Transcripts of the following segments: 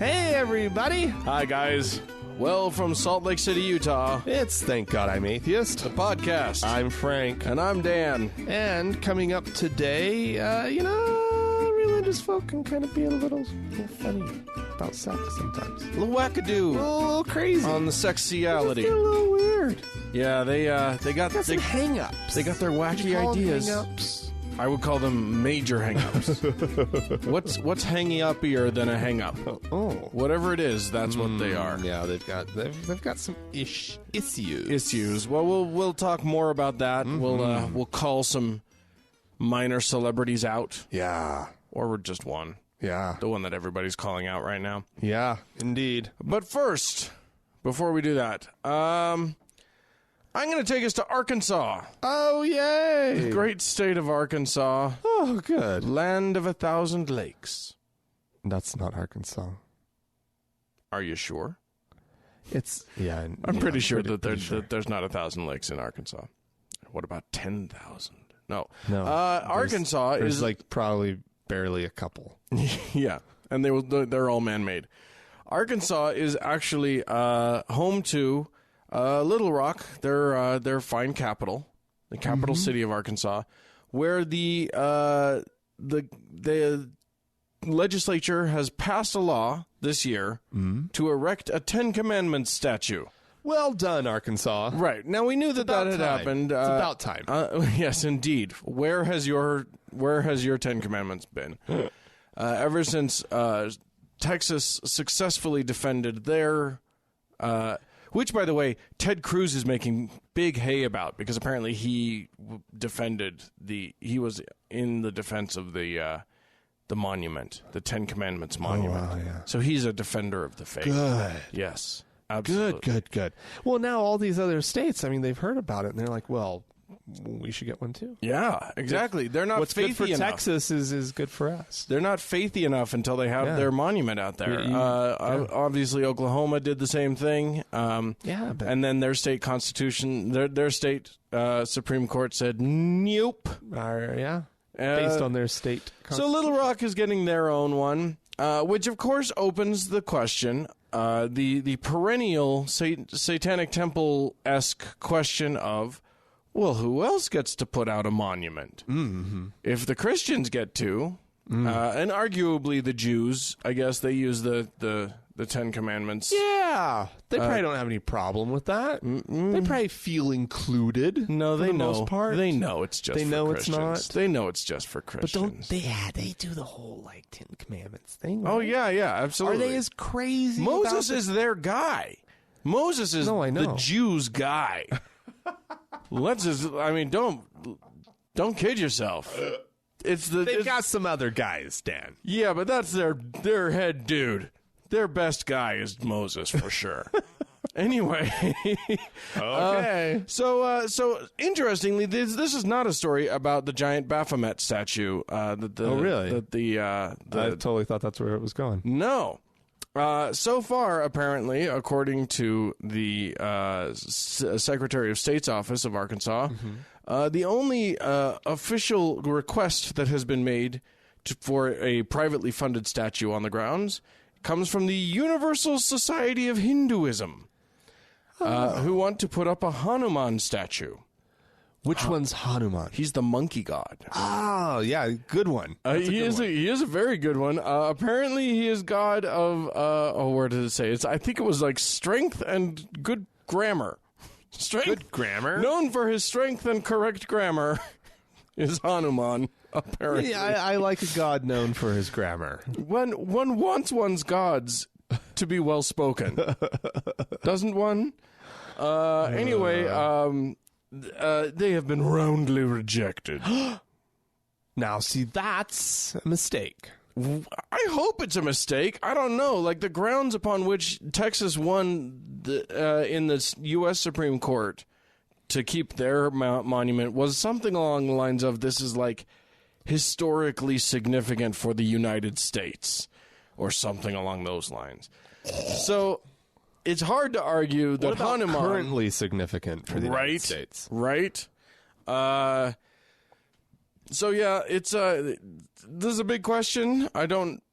Hey, everybody. Hi, guys. Well, from Salt Lake City, Utah, It's Thank God I'm Atheist. the podcast. I'm Frank. And I'm Dan. And coming up today, religious folk can kind of be a little funny about sex sometimes. A little wackadoo A little crazy. on the Just sexiality. get a little weird. Yeah, they got Got some hang-ups. they got their wacky Call them ideas. hang-ups. I would call them major hang-ups. What's hang-uppier than a hang-up? Oh. Whatever it is, that's what they are. Yeah, they've got some issues. Well, we'll talk more about that. We'll call some minor celebrities out, Yeah. or just one, Yeah. the one that everybody's calling out right now. Yeah, indeed. But first, before we do that, I'm going to take us to Arkansas. Oh, yay. Great state of Arkansas, Oh, good. land of 1,000 lakes. That's not Arkansas. Are you sure? It's, yeah. I'm pretty sure that there's not 1,000 lakes in Arkansas. What about 10,000? No. No. Arkansas There's is like probably barely a couple. yeah, and they're all man-made. Arkansas is actually home to Little Rock, their fine capital, the capital city of Arkansas, where the legislature has passed a law this year to erect a Ten Commandments statue. Well done, Arkansas. Right. Now, we knew that had time. happened. It's about time. Yes, indeed. Where has your Ten Commandments been? Ever since Texas successfully defended their... which, by the way, Ted Cruz is making big hay about, because apparently he was in the defense of the monument, the Ten Commandments monument. wow, yeah. So he's a defender of the faith. Good. Yes, absolutely. Good. Well, now all these other states, I mean, they've heard about it, and they're like, well, we should get one too. Yeah, exactly. They're not What's good for faithy enough. Texas is good for us. They're not faithy enough until they have their monument out there. Obviously, Oklahoma did the same thing. Yeah, but And then their state constitution, their state Supreme Court said, nope. yeah, based on their state. So Little Rock is getting their own one, which of course opens the question, the perennial Satanic Temple-esque question of, well, who else gets to put out a monument? Mm-hmm. If the Christians get to, and arguably the Jews, I guess they use the Ten Commandments. Yeah, they probably don't have any problem with that. They probably feel included. No, for they the know. most part. They know it's just. They for know it's Christians. not. They know it's just for But Christians. don't they? Yeah, they do the whole like Ten Commandments thing. Oh right? yeah, absolutely. Are they as crazy? Moses about is their guy. Moses is No, I know. the Jews' guy. Don't kid yourself. They've got some other guys, Dan. Yeah, but that's their head dude. Their best guy is Moses for sure. Anyway, Okay. so interestingly, this is not a story about the giant Baphomet statue. Oh, really? I I totally thought that's where it was going. No. So far, apparently, according to the Secretary of State's office of Arkansas, the only official request that has been made for a privately funded statue on the grounds comes from the Universal Society of Hinduism, who want to put up a Hanuman statue. Which one's Hanuman? He's the monkey god. Oh, yeah, good one. He is a very good one. Apparently, he is god of where did it say? I think it was like strength and good grammar. Strength, Good grammar? known for his strength and correct grammar, is Hanuman. Apparently, Yeah, I like a god known for his grammar. when one wants one's gods to be well spoken, doesn't one? Anyway, they have been roundly rejected. Now, see, that's a mistake. I hope it's a mistake. I don't know. Like the grounds upon which Texas won in the U.S. Supreme Court to keep their monument was something along the lines of, this is like historically significant for the United States, or something along those lines. So it's hard to argue that What about Hanuman currently significant for the United States? Right. So yeah, it's this is a big question.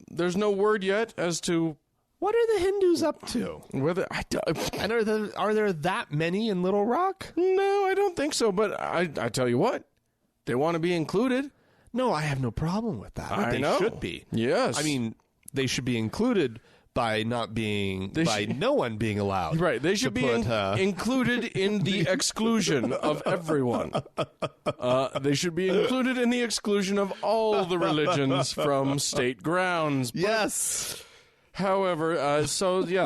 There's no word yet as to What are the Hindus up to? Whether And are there that many in Little Rock? No, I don't think so. But I tell you what, they want to be included. No, I have no problem with that. I They know. should be. Yes. I mean, they should be included by no one being allowed. Right. They should to be put, included in the exclusion of everyone. They should be included in the exclusion of all the religions from state grounds. But, yes. however,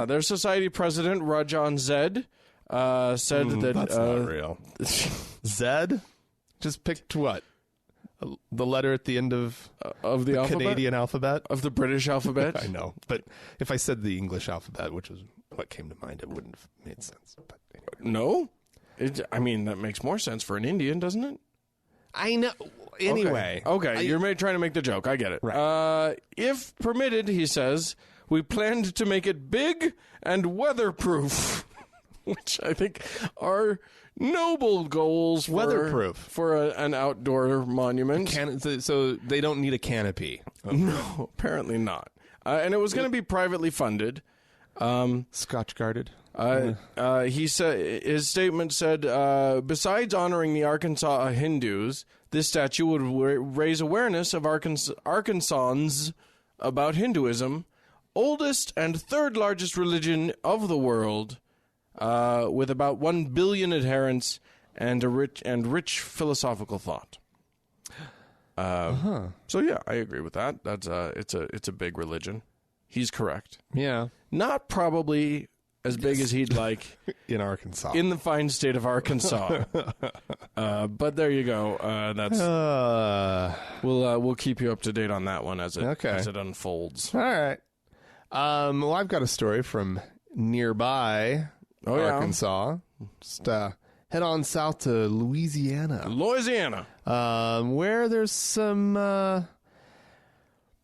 their society president, Rajan Zed, said that... That's not real. Zed? Just picked what? The letter at the end of the alphabet? Canadian alphabet? Of the British alphabet? I know, but if I said the English alphabet, which was what came to mind, it wouldn't have made sense. But anyway. No? That makes more sense for an Indian, doesn't it? I know. Anyway. Okay. You're trying to make the joke. I get it. Right. If permitted, he says, we planned to make it big and weatherproof, which I think are noble goals Weatherproof. for an outdoor monument. So they don't need a canopy. No, apparently not. And it was going to be privately funded. Scotch guarded. He said his statement said, besides honoring the Arkansas Hindus, this statue would raise awareness of Arkansans about Hinduism, oldest and third largest religion of the world, with about 1 billion adherents and a rich philosophical thought. So yeah, I agree with that. That's it's a big religion. He's correct. Yeah. Not probably as big as he'd like In Arkansas. in the fine state of Arkansas. But there you go. We'll keep you up to date on that one as it unfolds. All right. Well, I've got a story from nearby Arkansas. Just head on south to Louisiana. Where there's some...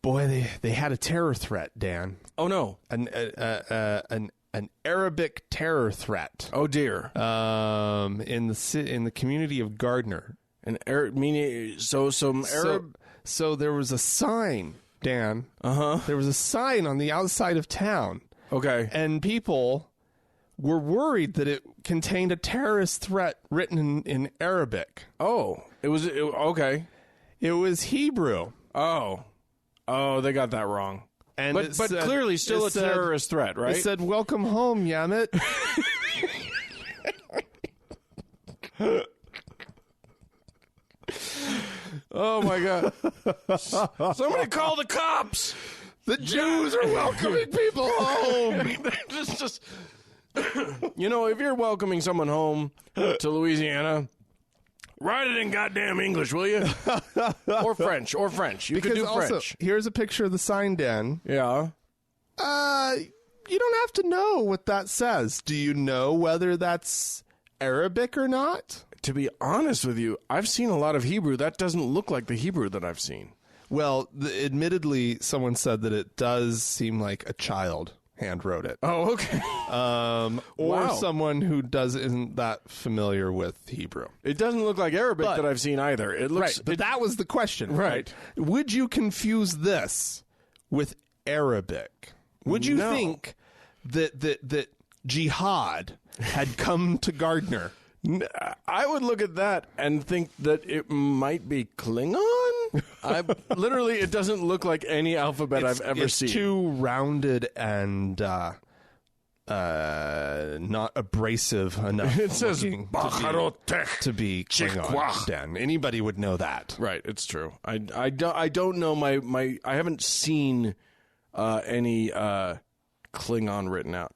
boy, they had a terror threat, Dan. Oh, no. An Arabic terror threat. Oh, dear. In the community of Gardner. Some Arab... So there was a sign, Dan. Uh-huh. There was a sign on the outside of town. Okay. And people were worried that it contained a terrorist threat written in Arabic. Oh. Okay. It was Hebrew. Oh, they got that wrong. And but clearly still a terrorist threat, right? It said, "Welcome home, Yamit." Oh my God! Somebody call the cops! The Jews are welcoming people home. just if you're welcoming someone home to Louisiana, write it in goddamn English, will you? Or French. You could do also, French. Here's a picture of the sign, Dan. Yeah. You don't have to know what that says. Do you know whether that's Arabic or not? To be honest with you, I've seen a lot of Hebrew. That doesn't look like the Hebrew that I've seen. Well, admittedly, someone said that it does seem like a child hand wrote it. Oh, okay. Or someone who isn't that familiar with Hebrew. It doesn't look like Arabic that I've seen either. It looks right, but that was the question. Right. Would you confuse this with Arabic? Would you think that jihad had come to Gardner? I would look at that and think that it might be Klingon. It doesn't look like any alphabet I've ever seen. It's too rounded and not abrasive enough. It says to be Klingon. Dan. Anybody would know that. Right, it's true. I don't know my I haven't seen any Klingon written out.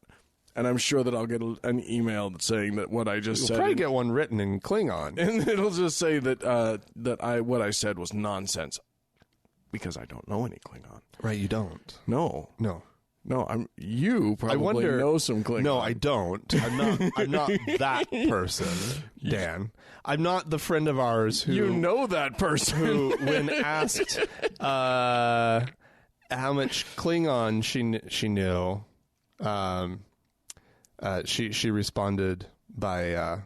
And I'm sure that I'll get an email saying that what I just said. You'll probably get one written in Klingon, and it'll just say that what I said was nonsense, because I don't know any Klingon. Right? You don't. No. You probably I wonder, know some Klingon. No, I don't. I'm not that person, Dan. I'm not the friend of ours who you know that person who, when asked how much Klingon she knew. She responded by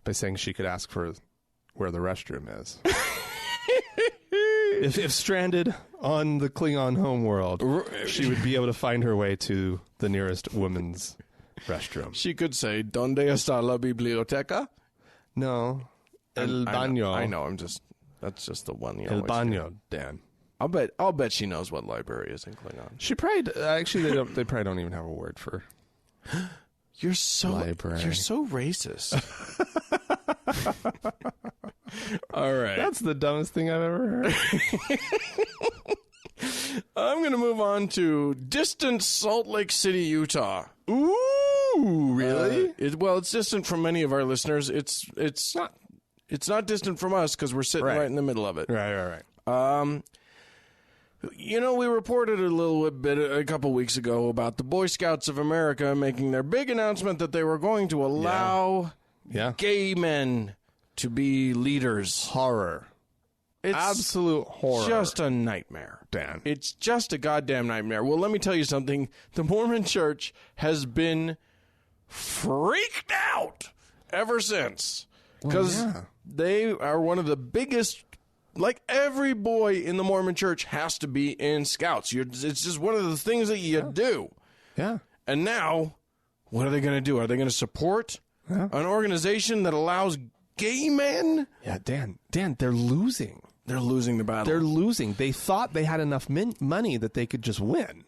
saying she could ask for where the restroom is. If stranded on the Klingon homeworld, she would be able to find her way to the nearest women's restroom. She could say, "Donde está la biblioteca?" No. El baño. I know. That's just the one. El baño, Dan. I'll bet she knows what library is in Klingon. She probably actually they probably don't even have a word for. You're so library. You're so racist. All right. That's the dumbest thing I've ever heard. I'm going to move on to distant Salt Lake City, Utah. Ooh, really? It's distant from many of our listeners. It's not distant from us because we're sitting right in the middle of it. Right. We reported a couple weeks ago about the Boy Scouts of America making their big announcement that they were going to allow gay men to be leaders. Horror. It's absolute horror. Just a nightmare, Dan. It's just a goddamn nightmare. Well, let me tell you something. The Mormon Church has been freaked out ever since. Because they are one of the biggest. Like, every boy in the Mormon Church has to be in Scouts. It's just one of the things that you do. Yeah. And now, what are they going to do? Are they going to support an organization that allows gay men? Yeah, Dan, they're losing. They're losing the battle. They're losing. They thought they had enough money that they could just win.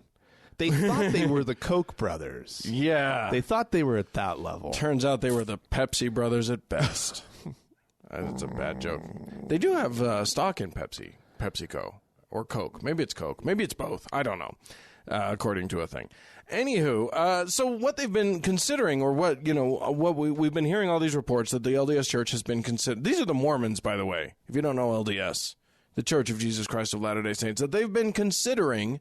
They thought they were the Koch brothers. Yeah. They thought they were at that level. Turns out they were the Pepsi brothers at best. That's a bad joke. They do have stock in PepsiCo, or Coke. Maybe it's Coke. Maybe it's both. I don't know, according to a thing. Anywho, so what they've been considering, or what we've been hearing all these reports that the LDS Church has been considering. These are the Mormons, by the way. If you don't know LDS, the Church of Jesus Christ of Latter-day Saints, that they've been considering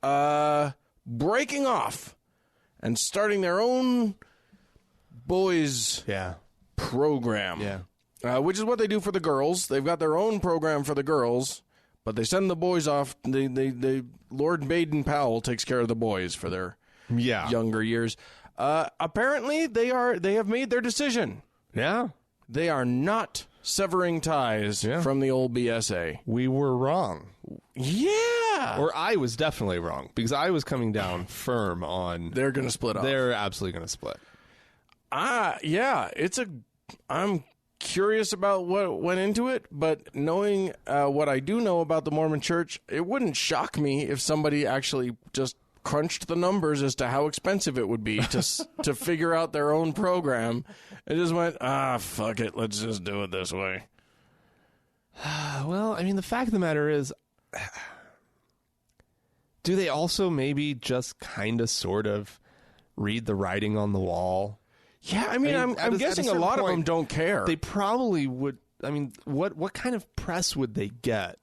breaking off and starting their own boys program. Yeah. Which is what they do for the girls. They've got their own program for the girls, but they send the boys off. Lord Baden-Powell takes care of the boys for their younger years. Apparently, they have made their decision. Yeah. They are not severing ties from the old BSA. We were wrong. Yeah. Or I was definitely wrong, because I was coming down firm on... They're going to split up. They're absolutely going to split. Yeah. I'm curious about what went into it, but knowing what I do know about the Mormon Church, it wouldn't shock me if somebody actually just crunched the numbers as to how expensive it would be to figure out their own program and just went, fuck it, let's just do it this way. Well, I mean, the fact of the matter is, do they also maybe just kind of sort of read the writing on the wall? Yeah, I mean, I'm guessing a lot of them don't care. They probably would. I mean, what kind of press would they get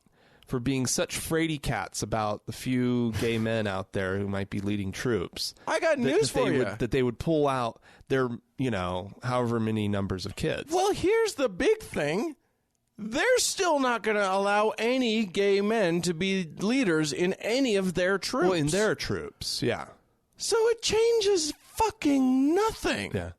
for being such fraidy cats about the few gay men out there who might be leading troops? I got news for you. That they would pull out their, however many numbers of kids. Well, here's the big thing. They're still not going to allow any gay men to be leaders in any of their troops. Well, in their troops, yeah. So it changes fucking nothing. Yeah.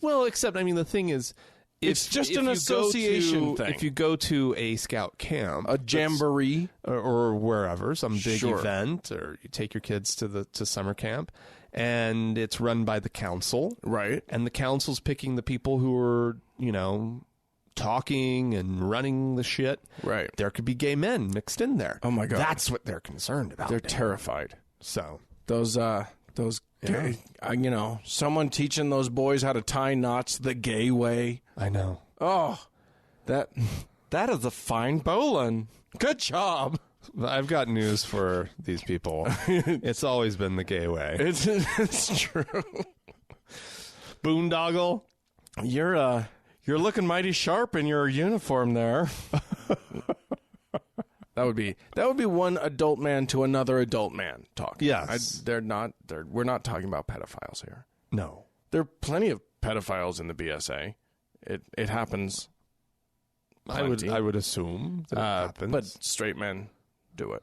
Well, except, I mean, the thing is... It's just an association thing. If you go to a scout camp... A jamboree. Or wherever, some big event, or you take your kids to summer camp, and it's run by the council. Right. And the council's picking the people who are, talking and running the shit. Right. There could be gay men mixed in there. Oh, my God. That's what they're concerned about. They're terrified. So... Those someone teaching those boys how to tie knots the gay way. I know. Oh, that is a fine bowline. Good job. I've got news for these people. It's always been the gay way. It's true. Boondoggle, you're looking mighty sharp in your uniform there. That would be one adult man to another adult man talk. Yes. We're not talking about pedophiles here. No. There are plenty of pedophiles in the BSA. It happens. Plenty. I would assume that it happens. But straight men do it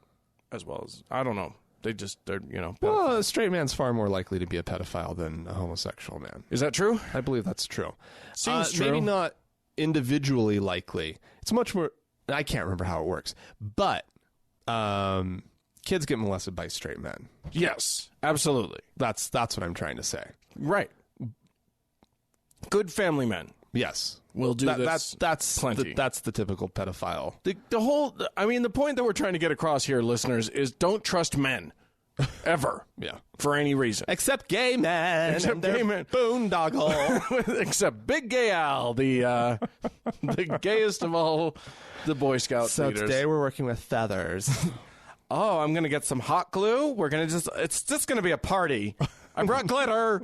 as well as, I don't know. They're pedophiles. Well, a straight man's far more likely to be a pedophile than a homosexual man. Is that true? I believe that's true. Seems true. Maybe not individually likely. It's much more... I can't remember how it works. But kids get molested by straight men. Yes, absolutely. That's what I'm trying to say. Right. Good family men. Yes. We'll do this. That's plenty. That's the typical pedophile. The point that we're trying to get across here, listeners, is don't trust men. Ever. Yeah. For any reason. Except gay men. Except gay men. Boondoggle. Except Big Gay Al, the gayest of all the Boy Scout leaders. So today we're working with feathers. Oh, I'm going to get some hot glue. It's just going to be a party. I brought glitter.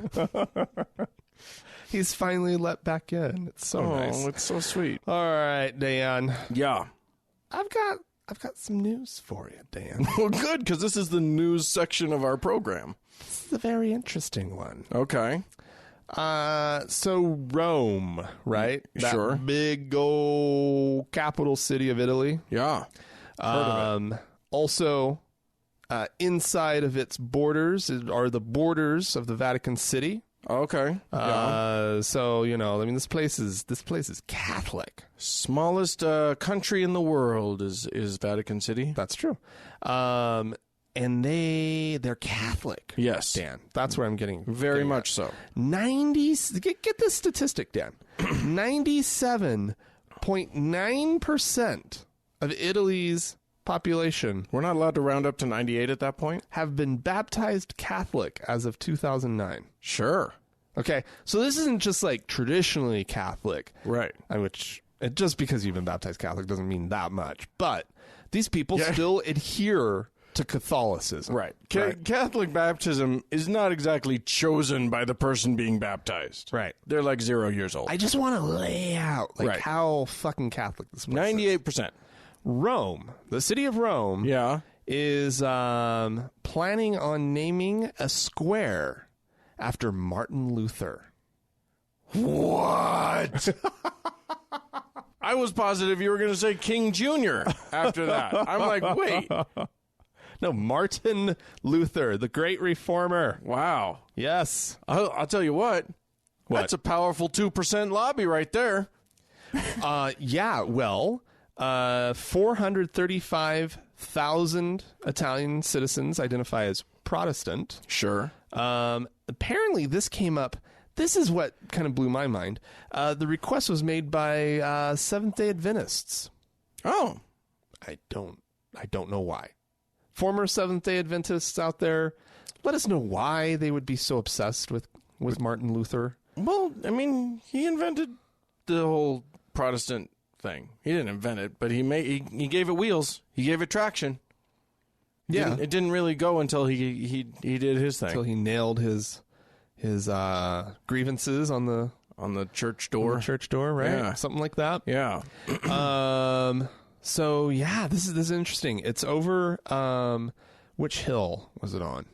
He's finally let back in. It's so nice. Oh, it's so sweet. All right, Dan. Yeah. I've got some news for you, Dan. Well, good, because this is the news section of our program. This is a very interesting one. Okay. So Rome, right? Sure. That big old capital city of Italy. Yeah. Heard of it. Also, inside of its borders are the borders of the Vatican City. Okay. Yeah. So this place is Catholic. Smallest country in the world is Vatican City. That's true. And they're Catholic. Yes, Dan. That's where I'm getting very much so. Get this statistic, Dan. 97.9% of Italy's population. We're not allowed to round up to 98 at that point. Have been baptized Catholic as of 2009. Sure. Okay, so this isn't just like traditionally Catholic, right? Just because you've been baptized Catholic doesn't mean that much. But these people still adhere to Catholicism, right? Catholic baptism is not exactly chosen by the person being baptized, right? They're like 0 years old. I just want to lay out how fucking Catholic this place 98%. Rome, the city of Rome, is planning on naming a square after Martin Luther. What? I was positive you were going to say King Jr. after that. I'm like, wait. No, Martin Luther, the great reformer. Wow. Yes. I'll tell you what. That's a powerful 2% lobby right there. 435,000 Italian citizens identify as Protestant. Sure. Apparently, this came up. This is what kind of blew my mind. The request was made by Seventh-day Adventists. Oh, I don't know why. Former Seventh-day Adventists out there, let us know why they would be so obsessed with Martin Luther. Well, I mean, he invented the whole Protestant thing. He didn't invent it, but he gave it wheels. He gave it traction. Yeah, it didn't really go until he did his thing. Until he nailed his grievances on the church door. On the church door, right? Yeah. Something like that. Yeah. So yeah, this is interesting. It's over. Which hill was it on?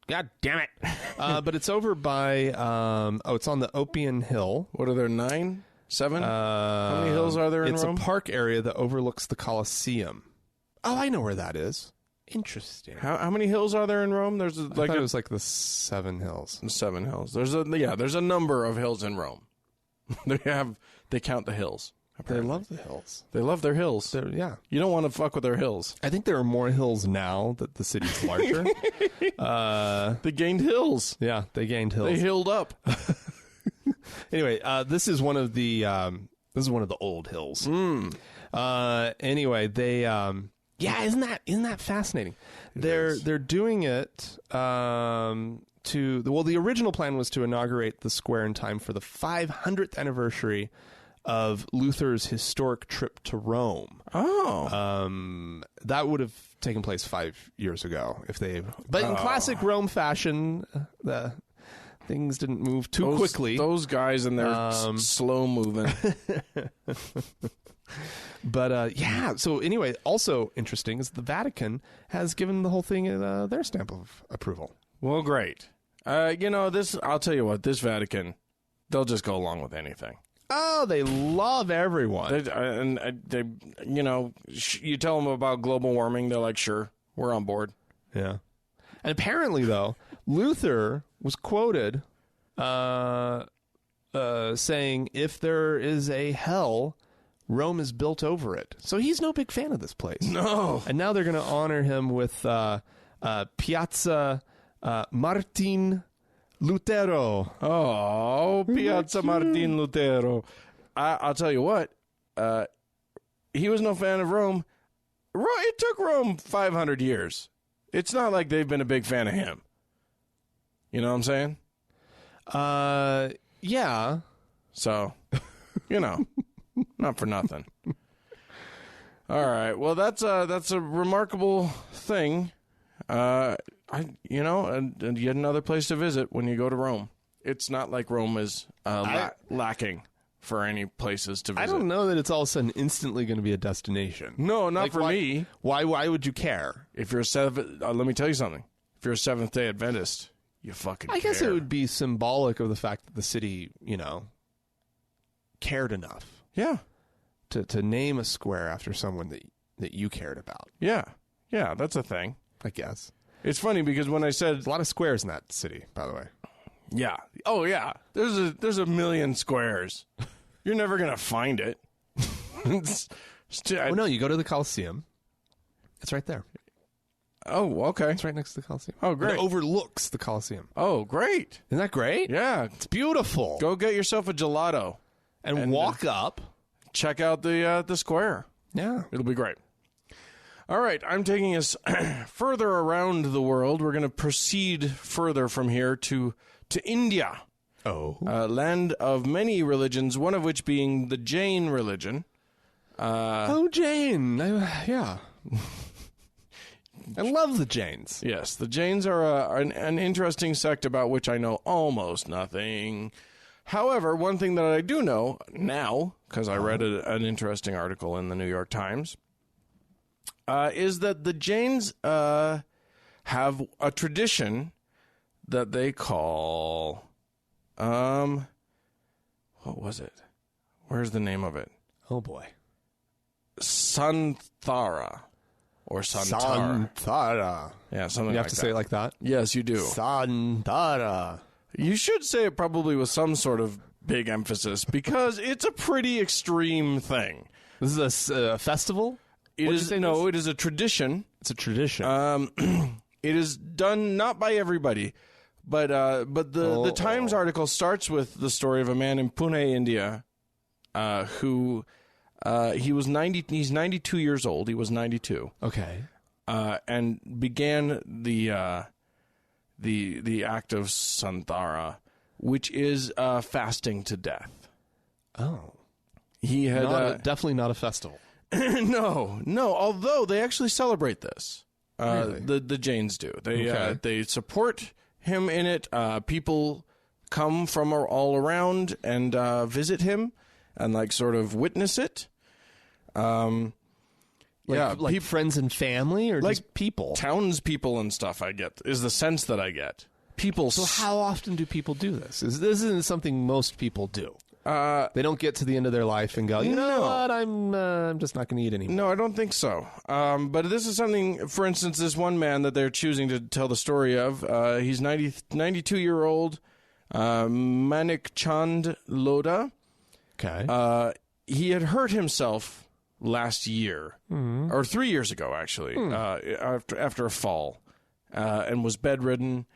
God damn it! But it's over by. It's on the Oppian Hill. What are there? 9, 7? How many hills are there in Rome? It's a park area that overlooks the Colosseum. Oh, I know where that is. Interesting. How many hills are there in Rome? I thought it was like the 7 hills. 7 hills. There's a number of hills in Rome. They count the hills. Apparently. They love the hills. They love their hills. Yeah. You don't want to fuck with their hills. I think there are more hills now that the city's larger. They gained hills. Yeah, they gained hills. They hilled up. Anyway, this is one of the old hills. Anyway, they isn't that fascinating? They're doing it the original plan was to inaugurate the square in time for the 500th anniversary of Luther's historic trip to Rome. Oh. That would have taken place 5 years ago but in classic Rome fashion, things didn't move too quickly. Those guys and their slow moving. But so anyway, also interesting is the Vatican has given the whole thing their stamp of approval. Well, great. I'll tell you what, this Vatican, they'll just go along with anything. Oh, they love everyone. You tell them about global warming, they're like, sure, we're on board. Yeah. And apparently, though, Luther was quoted saying, if there is a hell, Rome is built over it. So he's no big fan of this place. No. And now they're going to honor him with Piazza Martin Lutero. Oh, Piazza Martin Lutero. I'll tell you what. He was no fan of Rome. It took Rome 500 years. It's not like they've been a big fan of him. You know what I'm saying? Yeah. So, not for nothing. All right. Well, that's a remarkable thing. And yet another place to visit when you go to Rome. It's not like Rome is lacking for any places to visit. I don't know that it's all of a sudden instantly going to be a destination. No, not for me. Why would you care? If you're let me tell you something. If you're a Seventh-day Adventist, you fucking care. I guess it would be symbolic of the fact that the city, cared enough. Yeah. To name a square after someone that you cared about. Yeah. Yeah, that's a thing. I guess. It's funny because when I said... There's a lot of squares in that city, by the way. Yeah. Oh, yeah. There's a million squares. You're never going to find it. No, you go to the Colosseum. It's right there. Oh, okay. It's right next to the Colosseum. Oh, great. It overlooks the Colosseum. Oh, great. Isn't that great? Yeah. It's beautiful. Go get yourself a gelato. And walk up. Check out the square. Yeah. It'll be great. All right, I'm taking us further around the world. We're going to proceed further from here to India. Oh. Land of many religions, one of which being the Jain religion. Jain. Yeah. I love the Jains. Yes, the Jains are an interesting sect about which I know almost nothing. However, one thing that I do know now, because I read an interesting article in the New York Times, is that the Jains have a tradition that they call, what was it? Where's the name of it? Oh, boy. Santhara. Or Santara. Santara. Yeah, something like that. You have to say it like that? Yes, you do. Santara. You should say it probably with some sort of big emphasis because it's a pretty extreme thing. This is a festival? It is a tradition. It's a tradition. It is done not by everybody, but the Times article starts with the story of a man in Pune, India, who he's 92 years old. He was 92. Okay. And began the act of Santhara, which is fasting to death. Oh. He had definitely not a festival. No. Although they actually celebrate this. Really? The Jains do. They support him in it. People come from all around and visit him and sort of witness it. Like friends and family, or just people, townspeople and stuff. I get is the sense that I get. People. So how often do people do this? This isn't something most people do. They don't get to the end of their life and go, you know what, I'm just not going to eat anymore. No, I don't think so. But this is something, for instance, this one man that they're choosing to tell the story of, he's 92-year-old Manik Chand Lodha. Okay. He had hurt himself last year, or 3 years ago, actually, after a fall, and was bedridden.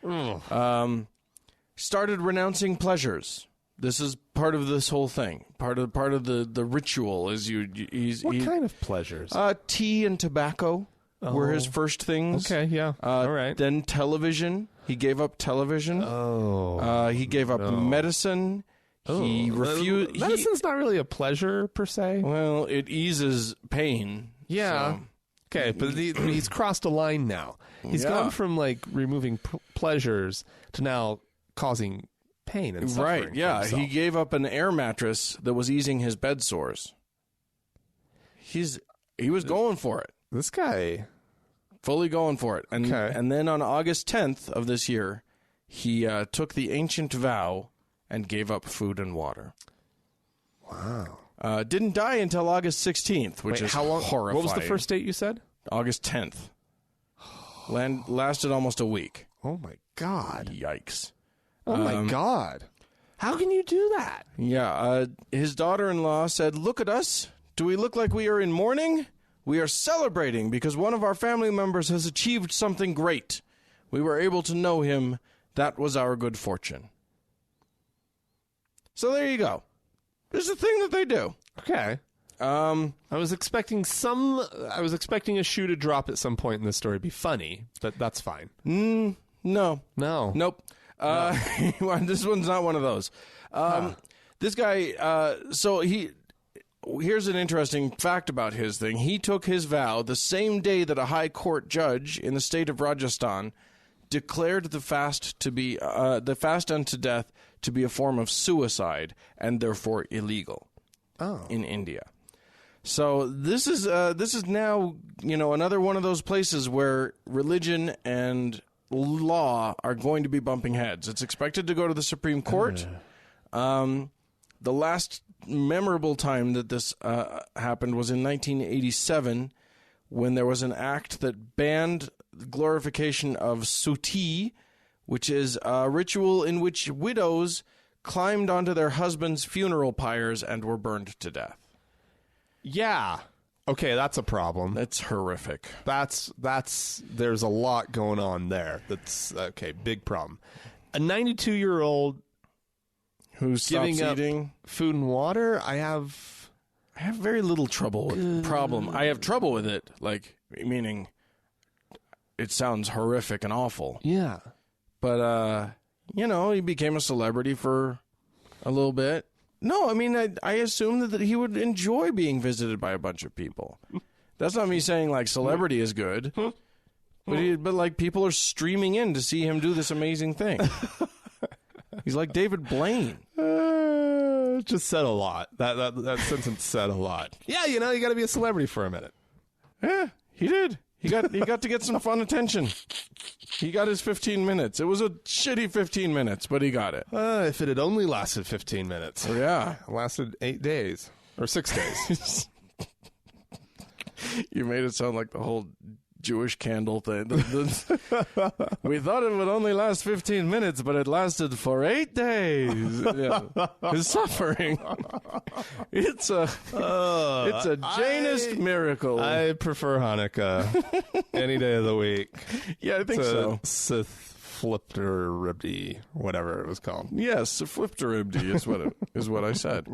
Started renouncing pleasures. This is part of this whole thing. Part of the ritual is what kind of pleasures? Tea and tobacco were his first things. Okay, yeah. All right. Then television. He gave up television. He gave up medicine. He refused. Medicine's not really a pleasure per se. Well, it eases pain. Yeah. So. Okay, but he's crossed a line now. He's gone from removing pleasures to now causing pain and suffering. Right, yeah. He gave up an air mattress that was easing his bed sores. He was going for it. This guy. Fully going for it. And then on August 10th of this year, he took the ancient vow and gave up food and water. Wow. Didn't die until August 16th, which is horrifying. What was the first date you said? August 10th. Lasted almost a week. Oh, my God. Yikes. Oh, my God. How can you do that? Yeah. His daughter-in-law said, "Look at us, Do we look like we are in mourning? We are celebrating because one of our family members has achieved something great. We were able to know him. That was our good fortune. So there you go. There's a thing that they do. Okay. I was expecting a shoe to drop at some point in the story. Be funny, but that's fine. No. Nope. This one's not one of those. This guy, here's an interesting fact about his thing. He took his vow the same day that a high court judge in the state of Rajasthan declared the fast to be the fast unto death to be a form of suicide and therefore illegal in India. So this is now, another one of those places where religion and law are going to be bumping heads. It's expected to go to the Supreme Court. The last memorable time that this happened was in 1987 when there was an act that banned glorification of suti, which is a ritual in which widows climbed onto their husbands' funeral pyres and were burned to death. Yeah. Okay, that's a problem. That's horrific. There's a lot going on there. That's okay, big problem. A 92-year-old who stops eating food and water, I have very little trouble with problem. I have trouble with it, meaning it sounds horrific and awful. Yeah. But he became a celebrity for a little bit. No, I mean, I assume that he would enjoy being visited by a bunch of people. That's not me saying, celebrity is good. But people are streaming in to see him do this amazing thing. He's like David Blaine. Just said a lot. That sentence said a lot. Yeah, you got to be a celebrity for a minute. Yeah, he did. He got to get some fun attention. He got his 15 minutes. It was a shitty 15 minutes, but he got it. If it had only lasted 15 minutes. Oh, yeah. It lasted 8 days. Or 6 days. You made it sound like the whole Jewish candle thing. We thought it would only last 15 minutes, but it lasted for 8 days. Yeah. His suffering. It's a Jainist miracle. I prefer Hanukkah any day of the week. Yeah, I think so. Sith Flipteribdi, whatever it was called. Yes, Flipteribdi is what I said.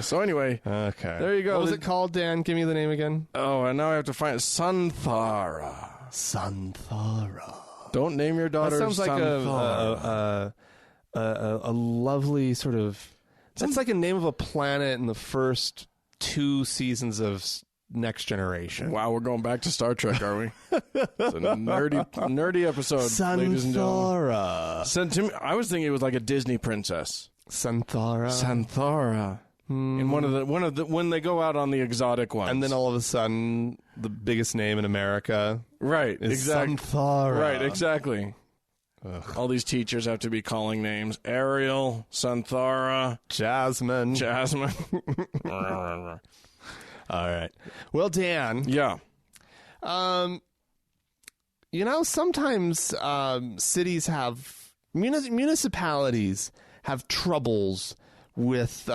So anyway, okay. There you go. What was it called, Dan? Give me the name again. Oh, and now I have to find it. Santhara. Don't name your daughter That sounds Santhara. like a lovely sort of... That's like a name of a planet in the first 2 seasons of Next Generation. Wow, we're going back to Star Trek, are we? It's a nerdy episode, ladies and gentlemen. I was thinking it was like a Disney princess. Santhara. In one of the when they go out on the exotic ones, and then all of a sudden the biggest name in America, right? Is exactly. Santhara. Right, exactly. Ugh. All these teachers have to be calling names: Ariel, Santhara, Jasmine. All right. Well, Dan. Yeah. Sometimes cities have municipalities have troubles with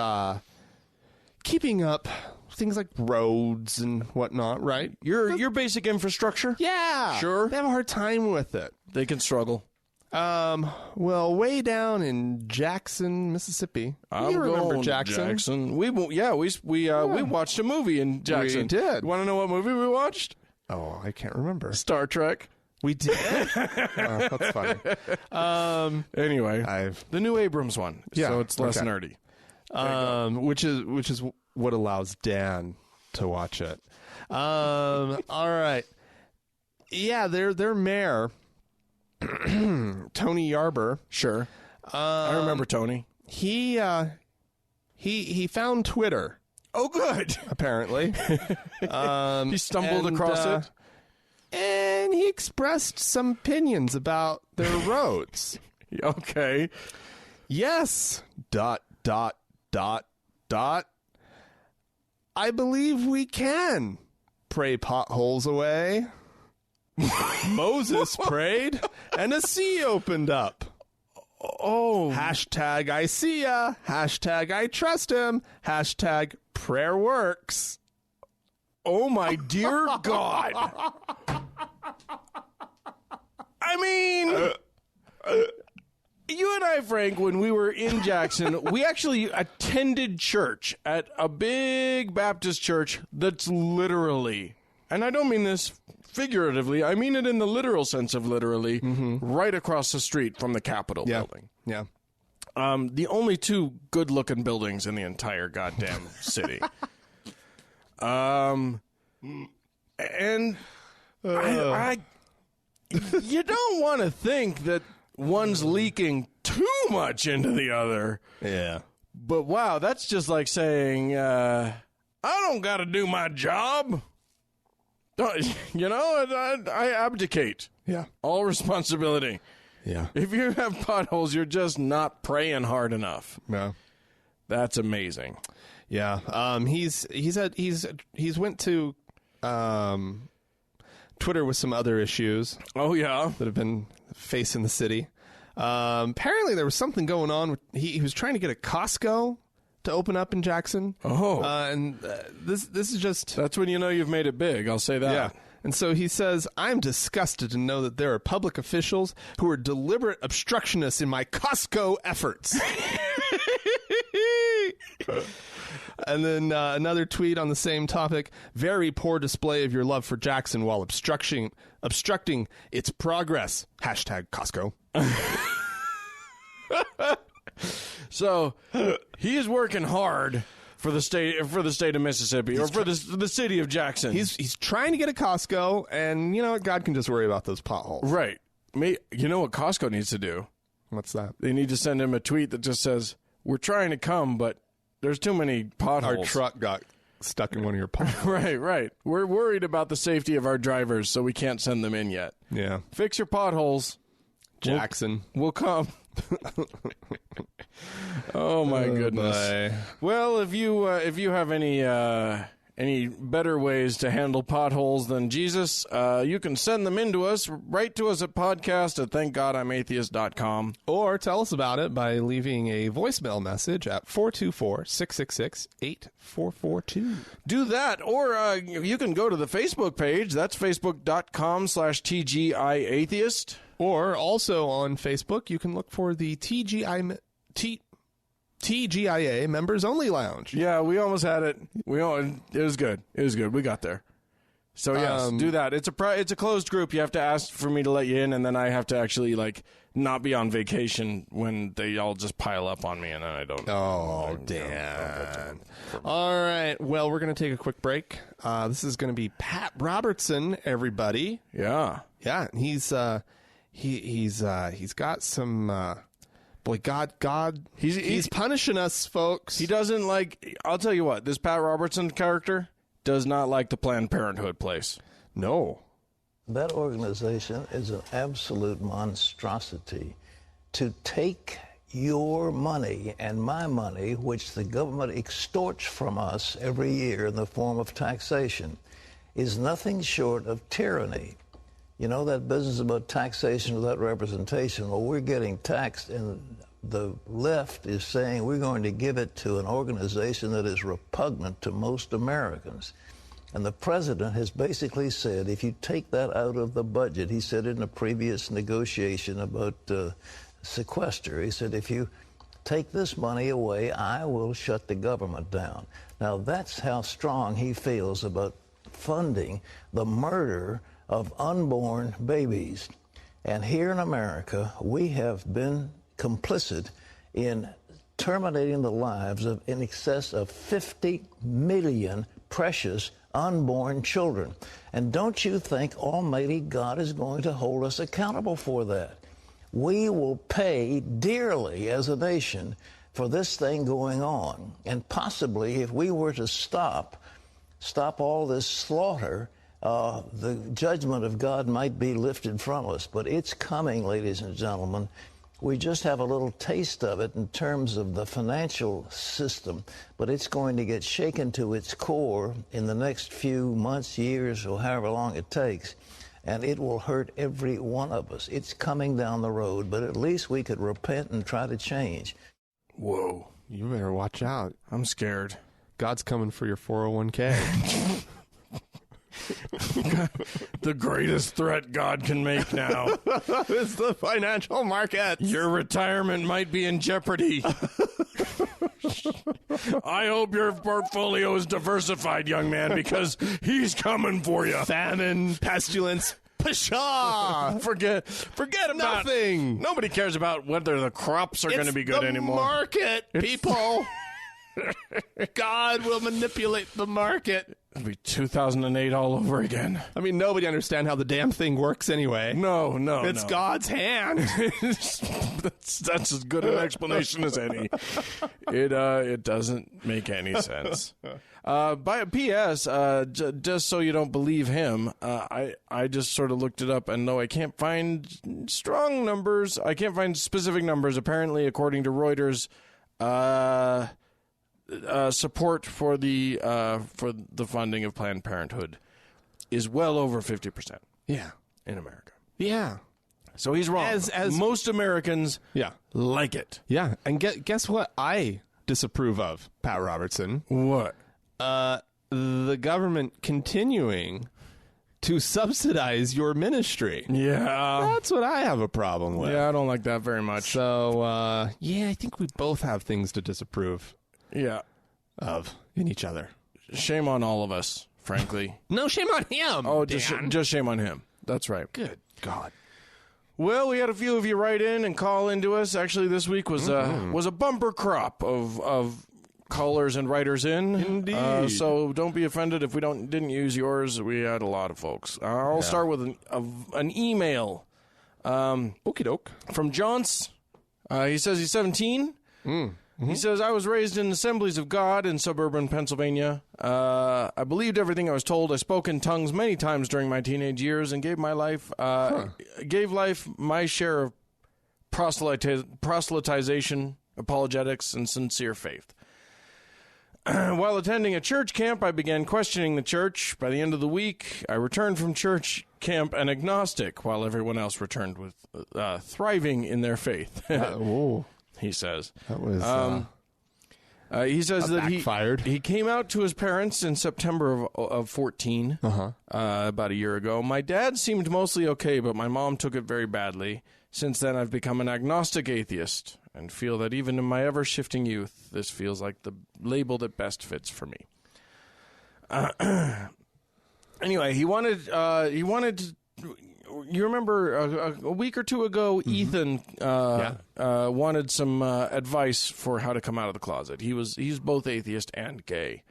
keeping up things like roads and whatnot, right? Your basic infrastructure? Yeah. Sure. They have a hard time with it. They can struggle. Well, way down in Jackson, Mississippi. You remember Jackson? We watched a movie in Jackson. We did. Want to know what movie we watched? Oh, I can't remember. Star Trek. We did. That's funny. Anyway, the new Abrams one. Yeah, so it's less nerdy. Which is what allows Dan to watch it. All right. Yeah, their mayor, Tony Yarber. Sure. I remember Tony. He found Twitter. Oh, good. Apparently. He stumbled across it. And he expressed some opinions about their roads. Okay. Yes. ... I believe we can pray potholes away. Moses prayed, and a sea opened up. Oh. Hashtag I see ya. Hashtag I trust him. Hashtag prayer works. Oh, my dear God. I mean, you and I, Frank, when we were in Jackson, we actually attended church at a big Baptist church that's literally, and I don't mean this figuratively, I mean it in the literal sense of literally, right across the street from the Capitol building. Yeah. The only two good-looking buildings in the entire goddamn city. And I you don't want to think that one's leaking too much into the other. Yeah. But wow, that's just like saying, I don't got to do my job. You know, I abdicate. Yeah. All responsibility. Yeah. If you have potholes, you're just not praying hard enough. No. That's amazing. Yeah. He's went to Twitter with some other issues. Oh yeah, that have been facing the city. Apparently, there was something going on. He was trying to get a Costco to open up in Jackson. Oh, and this is just that's when you know you've made it big. I'll say that. Yeah. And so he says, "I'm disgusted to know that there are public officials who are deliberate obstructionists in my Costco efforts." And then another tweet on the same topic. Very poor display of your love for Jackson while obstructing its progress. Hashtag Costco. So he is working hard for the state of Mississippi, or for the city of Jackson. He's trying to get a Costco, and you know what? God can just worry about those potholes. Right. You know what Costco needs to do? What's that? They need to send him a tweet that just says, "We're trying to come, but there's too many potholes. Our truck got stuck in one of your potholes." Right. We're worried about the safety of our drivers, so we can't send them in yet. Yeah. Fix your potholes. Jackson. We'll come. Oh, my goodness. Bye. Well, if you have any better ways to handle potholes than Jesus, you can send them in to us. Write to us at podcast@thankgodimatheist.com. Or tell us about it by leaving a voicemail message at 424-666-8442. Do that, or you can go to the Facebook page. That's facebook.com/TGIAtheist. Or also on Facebook, you can look for the TGIA Members Only Lounge. Yeah, we almost had it. It was good. We got there. So yes, do that. It's a closed group. You have to ask for me to let you in, and then I have to actually not be on vacation when they all just pile up on me, and then I don't. Oh, damn. All right. Well, we're going to take a quick break. This is going to be Pat Robertson, everybody. Yeah. Yeah. He's got some. Boy, God, he's punishing us, folks. He doesn't like. I'll tell you what. This Pat Robertson character does not like the Planned Parenthood place. No. That organization is an absolute monstrosity. To take your money and my money, which the government extorts from us every year in the form of taxation, is nothing short of tyranny. You know, that business about taxation without representation, well, we're getting taxed, and the left is saying we're going to give it to an organization that is repugnant to most Americans. And the president has basically said, if you take that out of the budget, he said in a previous negotiation about sequester, he said, if you take this money away, I will shut the government down. Now, that's how strong he feels about funding the murder of unborn babies. And here in America, we have been complicit in terminating the lives of in excess of 50 million precious unborn children. And don't you think Almighty God is going to hold us accountable for that? We will pay dearly as a nation for this thing going on. And possibly if we were to stop all this slaughter, the judgment of God might be lifted from us. But it's coming, ladies and gentlemen. We just have a little taste of it in terms of the financial system, but it's going to get shaken to its core in the next few months, years, or however long it takes. and it will hurt every one of us. It's coming down the road, but at least we could repent and try to change. Whoa. You better watch out. I'm scared. God's coming for your 401k. The greatest threat God can make now is the financial market. Your retirement might be in jeopardy. I hope your portfolio is diversified, young man, because he's coming for you. Famine, pestilence, pshaw! Forget about nothing. Nobody cares about whether the crops are going to be good anymore. Market, people. God will manipulate the market. It'll be 2008 all over again. I mean, nobody understands how the damn thing works anyway. No. It's God's hand. That's as good an explanation as any. It doesn't make any sense. By P.S., just so you don't believe him, I just sort of looked it up, and though I can't find strong numbers, I can't find specific numbers. Apparently, according to Reuters, support for the funding of Planned Parenthood is well over 50%. Yeah, in America. Yeah, so he's wrong. As most Americans, like it. Yeah, and guess what? I disapprove of, Pat Robertson. What? The government continuing to subsidize your ministry. Yeah, that's what I have a problem with. Yeah, I don't like that very much. So I think we both have things to disapprove. Yeah, of in each other. Shame on all of us, frankly. No shame on him. Oh, just shame on him. That's right. Good God. Well, we had a few of you write in and call into us. Actually, this week was a bumper crop of callers and writers in. Indeed. So don't be offended if we didn't use yours. We had a lot of folks. I'll start with an email. Okie doke. From Johns. He says he's 17. He says, I was raised in Assemblies of God in suburban Pennsylvania. I believed everything I was told. I spoke in tongues many times during my teenage years and gave life my share of proselytization, apologetics, and sincere faith. While attending a church camp, I began questioning the church. By the end of the week, I returned from church camp an agnostic, while everyone else returned with thriving in their faith. He says. That was he says that backfired. He came out to his parents in September of 14, about a year ago. My dad seemed mostly okay, but my mom took it very badly. Since then, I've become an agnostic atheist and feel that even in my ever-shifting youth, this feels like the label that best fits for me. Anyway, he wanted to... You remember a week or two ago, Ethan wanted some advice for how to come out of the closet. He's both atheist and gay.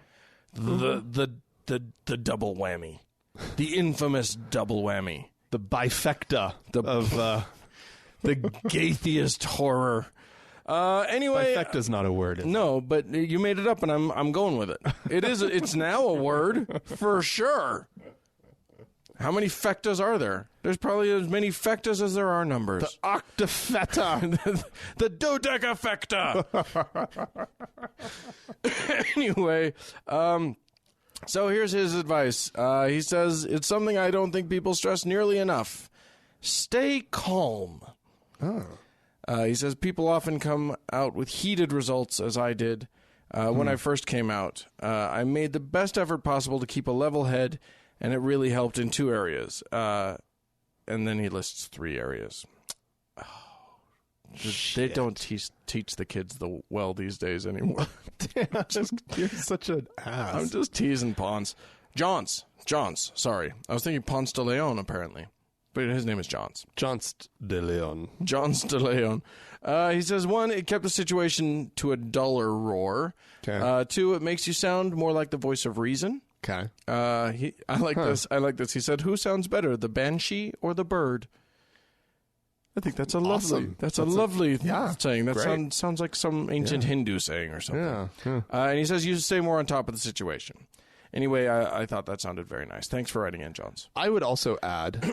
The double whammy, the infamous double whammy, the bifecta of the gaytheist horror. Anyway, bifecta's not a word. No, but you made it up, and I'm going with it. It is. It's now a word for sure. How many fectas are there? There's probably as many fectas as there are numbers. The octafeta. The dodecafecta. Anyway, so here's his advice. He says, it's something I don't think people stress nearly enough. Stay calm. He says, people often come out with heated results, as I did when I first came out. I made the best effort possible to keep a level head, and it really helped in 2 areas. And then he lists 3 areas. They don't teach the kids well these days anymore. You're such an ass. I'm just teasing Ponce. Johns. Sorry. I was thinking Ponce de Leon, apparently. But his name is Johns. Johns de Leon. Johns de Leon. He says, 1, it kept the situation to a duller roar. Okay. 2, it makes you sound more like the voice of reason. Okay. I like this. I like this. He said, "Who sounds better, the banshee or the bird?" I think that's a lovely. That's a lovely saying. That sounds like some ancient Hindu saying or something. Yeah. And he says, "You stay more on top of the situation." Anyway, I thought that sounded very nice. Thanks for writing in, Johns. I would also add,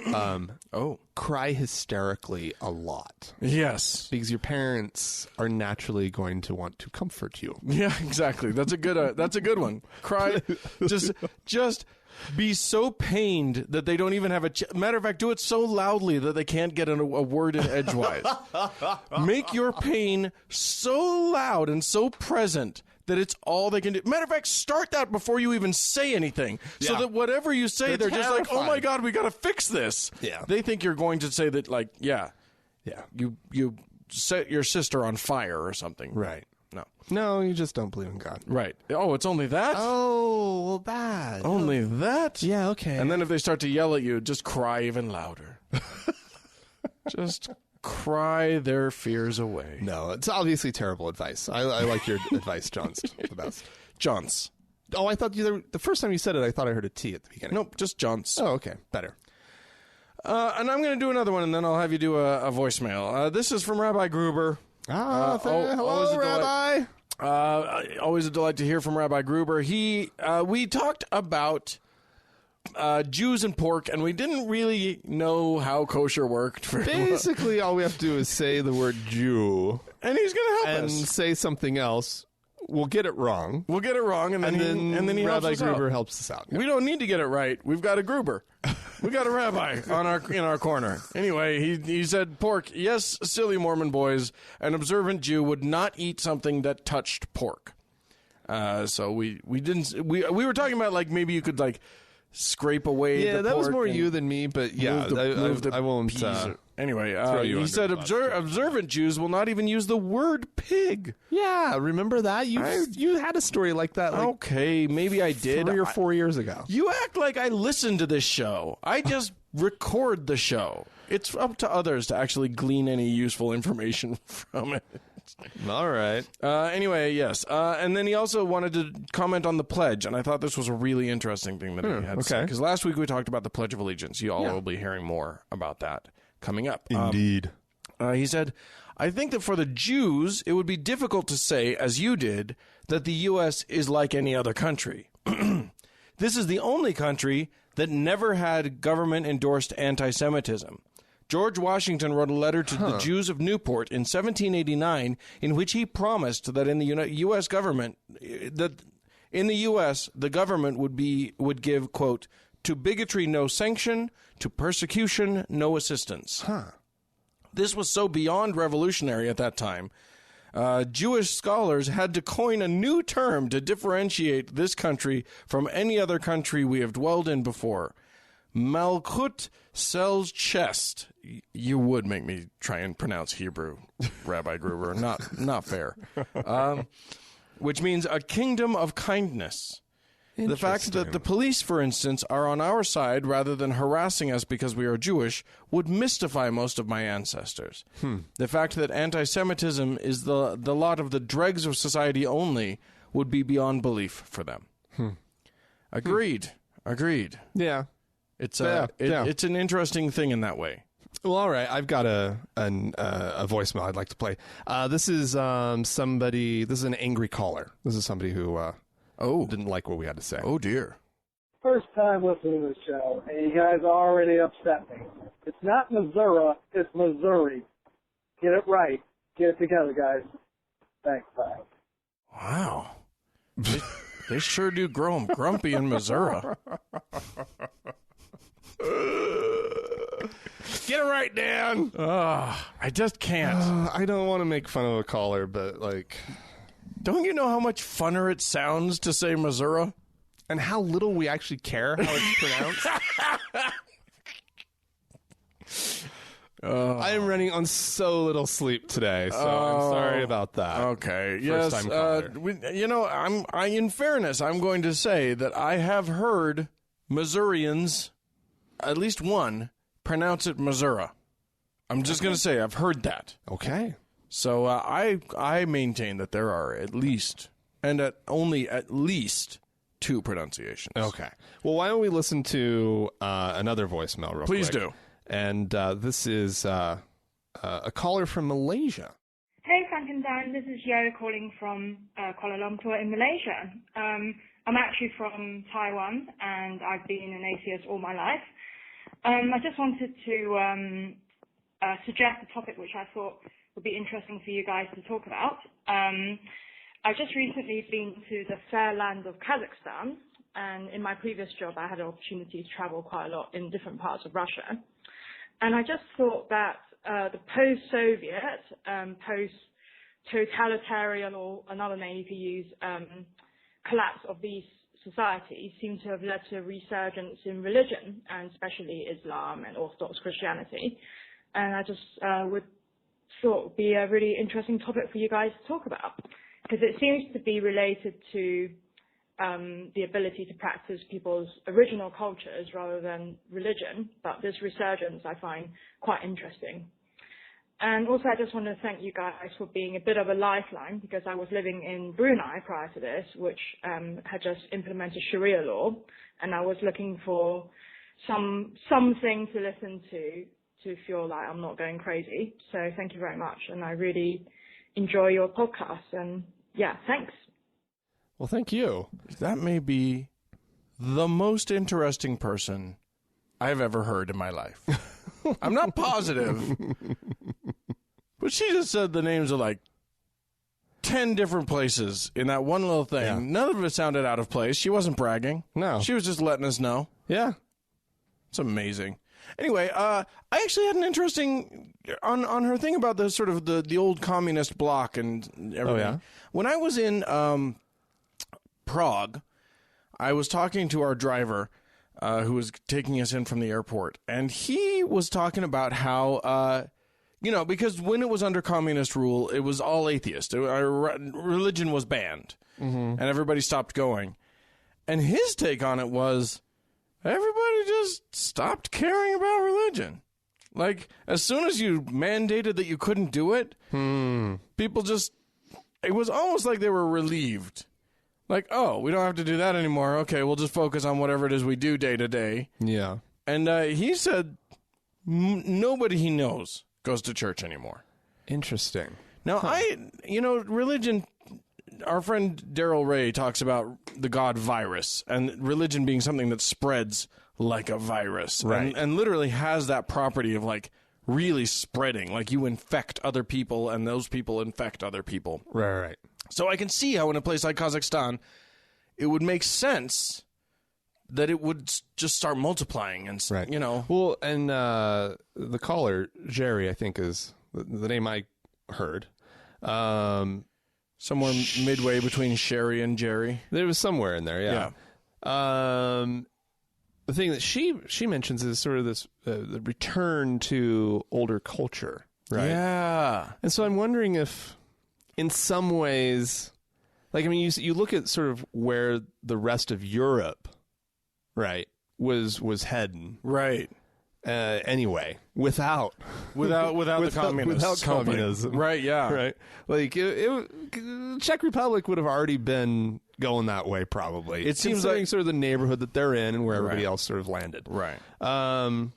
cry hysterically a lot. Yes. Because your parents are naturally going to want to comfort you. Yeah, exactly. That's a good one. Cry, just be so pained that they don't even have matter of fact, do it so loudly that they can't get a word in edgewise. Make your pain so loud and so present that it's all they can do. Matter of fact, start that before you even say anything, so that whatever you say, they're just like, "Oh my God, we got to fix this." Yeah, they think you're going to say that, like, you set your sister on fire or something, right? No, you just don't believe in God, right? Oh, it's only that. Oh, well, bad. Only that. Yeah, okay. And then if they start to yell at you, just cry even louder. Just cry their fears away. No, it's obviously terrible advice. I like your advice, Johns, the best. Johns. Oh, I thought the first time you said it, I thought I heard a T at the beginning. Nope, just Johns. Oh, okay, better. And I'm going to do another one, and then I'll have you do a voicemail. This is from Rabbi Gruber. Hello, Rabbi. Always a delight to hear from Rabbi Gruber. We talked about Jews and pork, and we didn't really know how kosher worked. Basically, all we have to do is say the word Jew, and he's going to help us. And say something else. We'll get it wrong. And then he Rabbi helps us Gruber out. helps us out. Yeah. We don't need to get it right. We've got a Gruber. We got a rabbi in our corner. Anyway, he said, pork. Yes, silly Mormon boys. An observant Jew would not eat something that touched pork. So we were talking about, like, maybe you could, like, scrape away the pork. Yeah, that was more you than me, but yeah, I won't. Anyway, he said observant Jews will not even use the word pig. Yeah, remember that? You had a story like that. Okay, maybe I did. 3 or 4 years ago. You act like I listened to this show. I just record the show. It's up to others to actually glean any useful information from it. All right. Anyway, yes. And then he also wanted to comment on the pledge, and I thought this was a really interesting thing that he had to say. Because last week we talked about the Pledge of Allegiance. You all will be hearing more about that coming up. Indeed. He said, I think that for the Jews, it would be difficult to say, as you did, that the U.S. is like any other country. This is the only country that never had government-endorsed anti-Semitism. George Washington wrote a letter to the Jews of Newport in 1789 in which he promised that in the U.S. government, that in the U.S. the government would give, quote, to bigotry no sanction, to persecution no assistance. This was so beyond revolutionary at that time. Jewish scholars had to coin a new term to differentiate this country from any other country we have dwelled in before. Malchut sells chest. You would make me try and pronounce Hebrew, Rabbi Gruber. Not fair. Which means a kingdom of kindness. The fact that the police, for instance, are on our side rather than harassing us because we are Jewish would mystify most of my ancestors. The fact that anti-Semitism is the lot of the dregs of society only would be beyond belief for them. Agreed. Yeah. It's it's an interesting thing in that way. Well, all right. I've got a voicemail I'd like to play. This is somebody. This is an angry caller. This is somebody who didn't like what we had to say. Oh dear. First time listening to the show, and you guys already upset me. It's not Missouri, it's Missouri. Get it right. Get it together, guys. Thanks, bye. Wow. They sure do grow them grumpy in Missouri. Get it right, Dan. I just can't. I don't want to make fun of a caller, but like, don't you know how much funner it sounds to say Missouri? And how little we actually care how it's pronounced? I am running on so little sleep today, so I'm sorry about that. Okay, First time caller. In fairness, I'm going to say that I have heard Missourians, at least one, pronounce it Missouri. I'm just going to say I've heard that. Okay. So I maintain that there are at least, and at least 2 pronunciations. Okay. Well, why don't we listen to another voicemail real quick? Please do. And this is a caller from Malaysia. Hey, Frank and Dan. This is Yo calling from Kuala Lumpur in Malaysia. I'm actually from Taiwan, and I've been an atheist all my life. I just wanted to suggest a topic which I thought would be interesting for you guys to talk about. I've just recently been to the fair land of Kazakhstan, and in my previous job I had an opportunity to travel quite a lot in different parts of Russia. And I just thought that the post-Soviet, post-totalitarian, or another name you could use, collapse of these societies seem to have led to a resurgence in religion, and especially Islam and Orthodox Christianity. And I just would thought would be a really interesting topic for you guys to talk about, because it seems to be related to the ability to practice people's original cultures rather than religion. But this resurgence I find quite interesting. And also, I just want to thank you guys for being a bit of a lifeline, because I was living in Brunei prior to this, which had just implemented Sharia law, and I was looking for something to listen to feel like I'm not going crazy. So thank you very much, and I really enjoy your podcast. And yeah, thanks. Well, thank you. That may be the most interesting person I've ever heard in my life. I'm not positive. But she just said the names of like 10 different places in that one little thing. Yeah. None of it sounded out of place. She wasn't bragging. No. She was just letting us know. Yeah. It's amazing. Anyway, I actually had an interesting on her thing about the sort of the old communist bloc and everything. Oh, yeah? When I was in Prague, I was talking to our driver who was taking us in from the airport, and he was talking about how because when it was under communist rule, it was all atheist. Religion was banned, and everybody stopped going. And his take on it was everybody just stopped caring about religion. Like, as soon as you mandated that you couldn't do it, people just, it was almost like they were relieved. Like, oh, we don't have to do that anymore. Okay, we'll just focus on whatever it is we do day to day. Yeah. And he said nobody he knows goes to church anymore. Interesting. Now, religion, our friend Daryl Ray talks about the god virus, and religion being something that spreads like a virus. Right. And literally has that property of, like, really spreading. Like, you infect other people, and those people infect other people. Right. So I can see how in a place like Kazakhstan, it would make sense that it would just start multiplying and, right. Well, and the caller, Jerry, I think is the name I heard. Somewhere midway between Sherry and Jerry. There was somewhere in there, yeah. The thing that she mentions is sort of this the return to older culture, right? Yeah. And so I'm wondering if, in some ways, like, I mean, you look at sort of where the rest of Europe, right, was heading, right. Anyway, without the communists, without communism, right? Yeah, right. Like Czech Republic would have already been going that way, probably. It seems like sort of the neighborhood that they're in and where everybody else sort of landed. Right. Not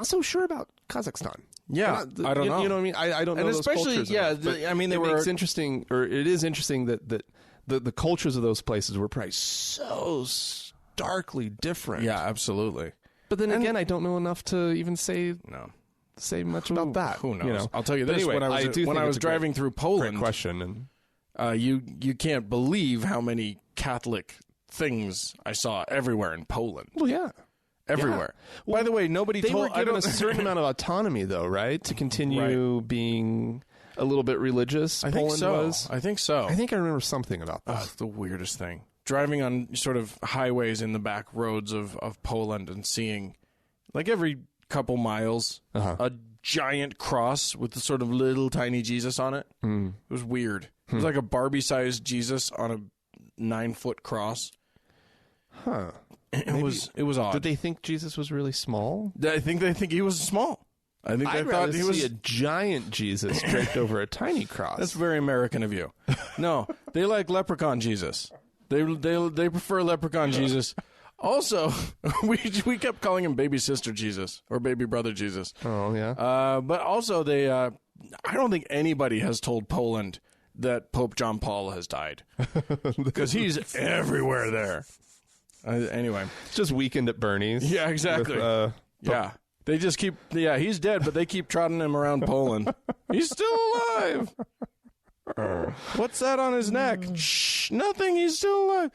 so sure about Kazakhstan. Yeah, I don't know. You know what I mean? I don't know. And those especially, cultures yeah. It's interesting, or it is interesting that the cultures of those places were probably so starkly different. Yeah, absolutely. But then again, I don't know enough to even say much about that. Who knows? I'll tell you this: anyway, when I was driving through Poland, great question, and you can't believe how many Catholic things I saw everywhere in Poland. Well, yeah. Everywhere. Yeah. Well, by the way, nobody they told. Were given a certain amount of autonomy, though, right, to continue being a little bit religious. I think Poland so. was. I think so. I think I remember something about that. Oh, it's the weirdest thing. Driving on sort of highways in the back roads of Poland and seeing, like, every couple miles, a giant cross with the sort of little tiny Jesus on it. It was weird. It was like a Barbie-sized Jesus on a 9-foot cross. Huh. It was odd. Did they think Jesus was really small? I think they think he was small. I think they thought he was a giant Jesus draped over a tiny cross. That's very American of you. No, they like leprechaun Jesus. They prefer leprechaun Jesus. Also, we kept calling him baby sister Jesus or baby brother Jesus. Oh yeah. But also I don't think anybody has told Poland that Pope John Paul has died, because he's everywhere there. Anyway, it's just Weekend at Bernie's. Yeah, exactly. Yeah, they just keep. Yeah, he's dead, but they keep trotting him around Poland. He's still alive. What's that on his neck? Shh, nothing. He's still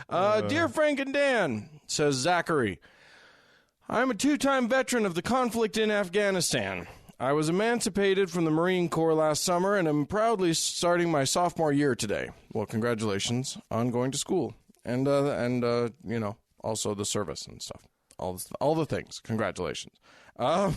alive. Dear Frank and Dan, says Zachary, I'm a 2-time veteran of the conflict in Afghanistan. I was emancipated from the Marine Corps last summer and am proudly starting my sophomore year today. Well, congratulations on going to school and you know, also the service and stuff. All the things. Congratulations. I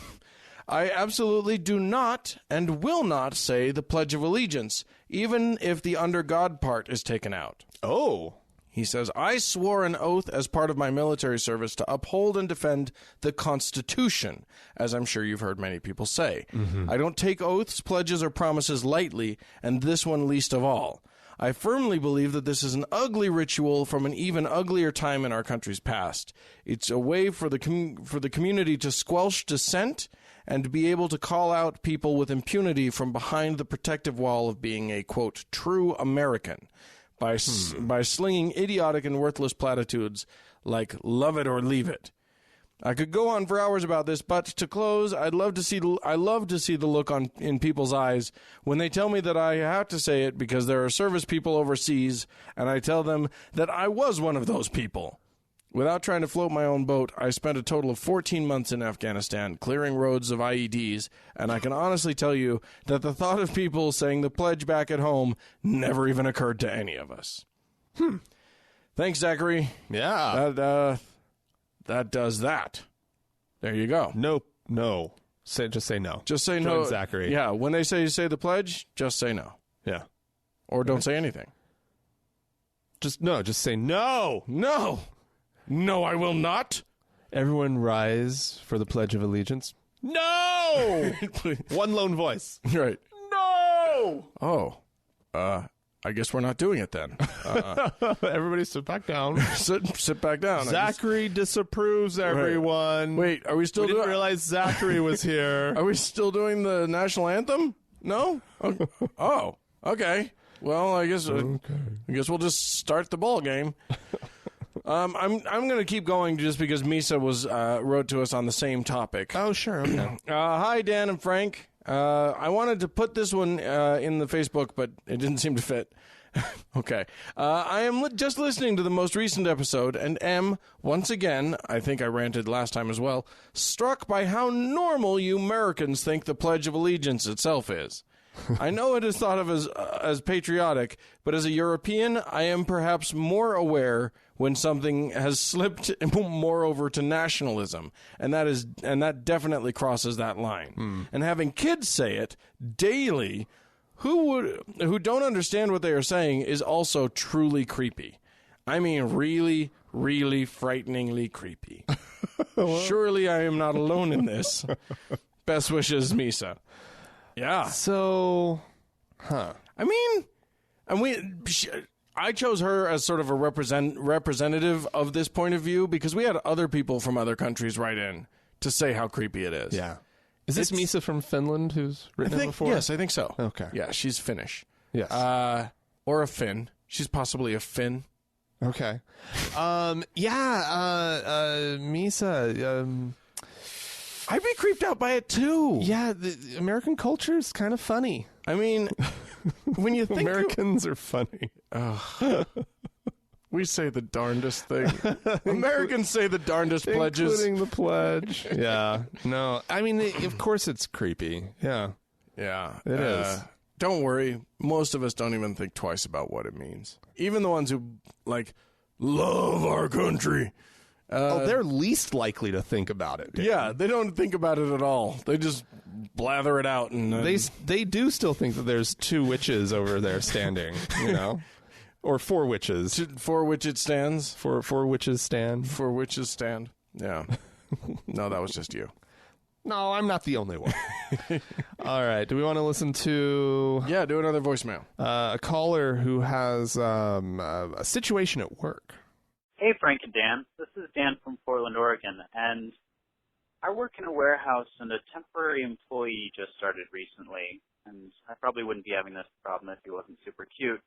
absolutely do not and will not say the Pledge of Allegiance, even if the under God part is taken out. Oh. He says, I swore an oath as part of my military service to uphold and defend the Constitution, as I'm sure you've heard many people say. Mm-hmm. I don't take oaths, pledges, or promises lightly, and this one least of all. I firmly believe that this is an ugly ritual from an even uglier time in our country's past. It's a way for the community to squelch dissent and be able to call out people with impunity from behind the protective wall of being a, quote, true American by slinging idiotic and worthless platitudes like love it or leave it. I could go on for hours about this, but to close, I love to see the look in people's eyes when they tell me that I have to say it because there are service people overseas, and I tell them that I was one of those people. Without trying to float my own boat, I spent a total of 14 months in Afghanistan clearing roads of IEDs, and I can honestly tell you that the thought of people saying the pledge back at home never even occurred to any of us. Thanks, Zachary. Yeah. That does that. There you go. No. Just say no. Just say Join no. Zachary. Yeah, when they say the pledge, just say no. Yeah. Or don't say anything. Just say no. No, I will not. Everyone rise for the Pledge of Allegiance. No! One lone voice. Right. No! Oh. I guess we're not doing it then. Everybody sit back down. Sit back down. Zachary disapproves, everyone. Right. Wait, are we still doing... didn't realize Zachary was here. Are we still doing the national anthem? No? Oh, okay. Well, I guess we'll just start the ball game. I'm going to keep going just because Misa wrote to us on the same topic. Oh, sure. Okay. Hi, Dan and Frank. I wanted to put this one in the Facebook, but it didn't seem to fit. Okay. I am just listening to the most recent episode and am, once again, I think I ranted last time as well, struck by how normal you Americans think the Pledge of Allegiance itself is. I know it is thought of as patriotic, but as a European, I am perhaps more aware when something has slipped more over to nationalism, and that definitely crosses that line. And having kids say it daily, who don't understand what they are saying, is also truly creepy. I mean, really, really frighteningly creepy. Surely I am not alone in this. Best wishes, Misa. Yeah. So, I mean, I chose her as sort of a representative of this point of view because we had other people from other countries write in to say how creepy it is. Yeah. Is this Misa from Finland who's written it before? Yes, I think so. Okay. Yeah, she's Finnish. Yes. Or a Finn. She's possibly a Finn. Okay. Misa, I'd be creeped out by it too. Yeah, the American culture is kind of funny. I mean, when you think Americans are funny. We say the darndest thing. Americans say the darndest pledges. Including the pledge. Yeah. No, I mean, of course it's creepy. Yeah. Yeah. It is. Don't worry. Most of us don't even think twice about what it means. Even the ones who, love our country. They're least likely to think about it. Dan. Yeah, they don't think about it at all. They just blather it out. And they do still think that there's 2 witches over there standing, Or 4 witches. 4 witches stands. 4 witches stand. 4 witches stand. Yeah. No, that was just you. No, I'm not the only one. All right. Do we want to listen to... Yeah, do another voicemail. A caller who has a situation at work. Hey, Frank and Dan. This is Dan from Portland, Oregon, and I work in a warehouse, and a temporary employee just started recently, and I probably wouldn't be having this problem if he wasn't super cute.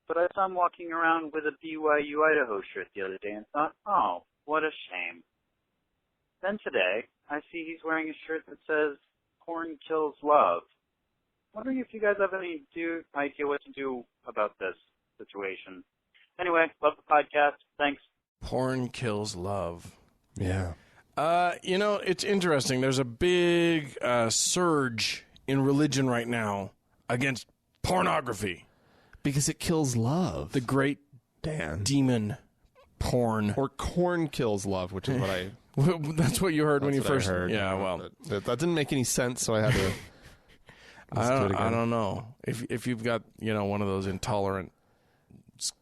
But I saw him walking around with a BYU Idaho shirt the other day and thought, oh, what a shame. Then today, I see he's wearing a shirt that says, porn kills love. Wondering if you guys have any idea what to do about this situation. Anyway, love the podcast. Thanks. Porn kills love. Yeah. It's interesting. There's a big surge in religion right now against pornography. Because it kills love. The great demon porn. Or corn kills love, which is what I... That's what you heard when you first heard. Yeah, well. That didn't make any sense, so I had to... I don't know. If you've got, one of those intolerant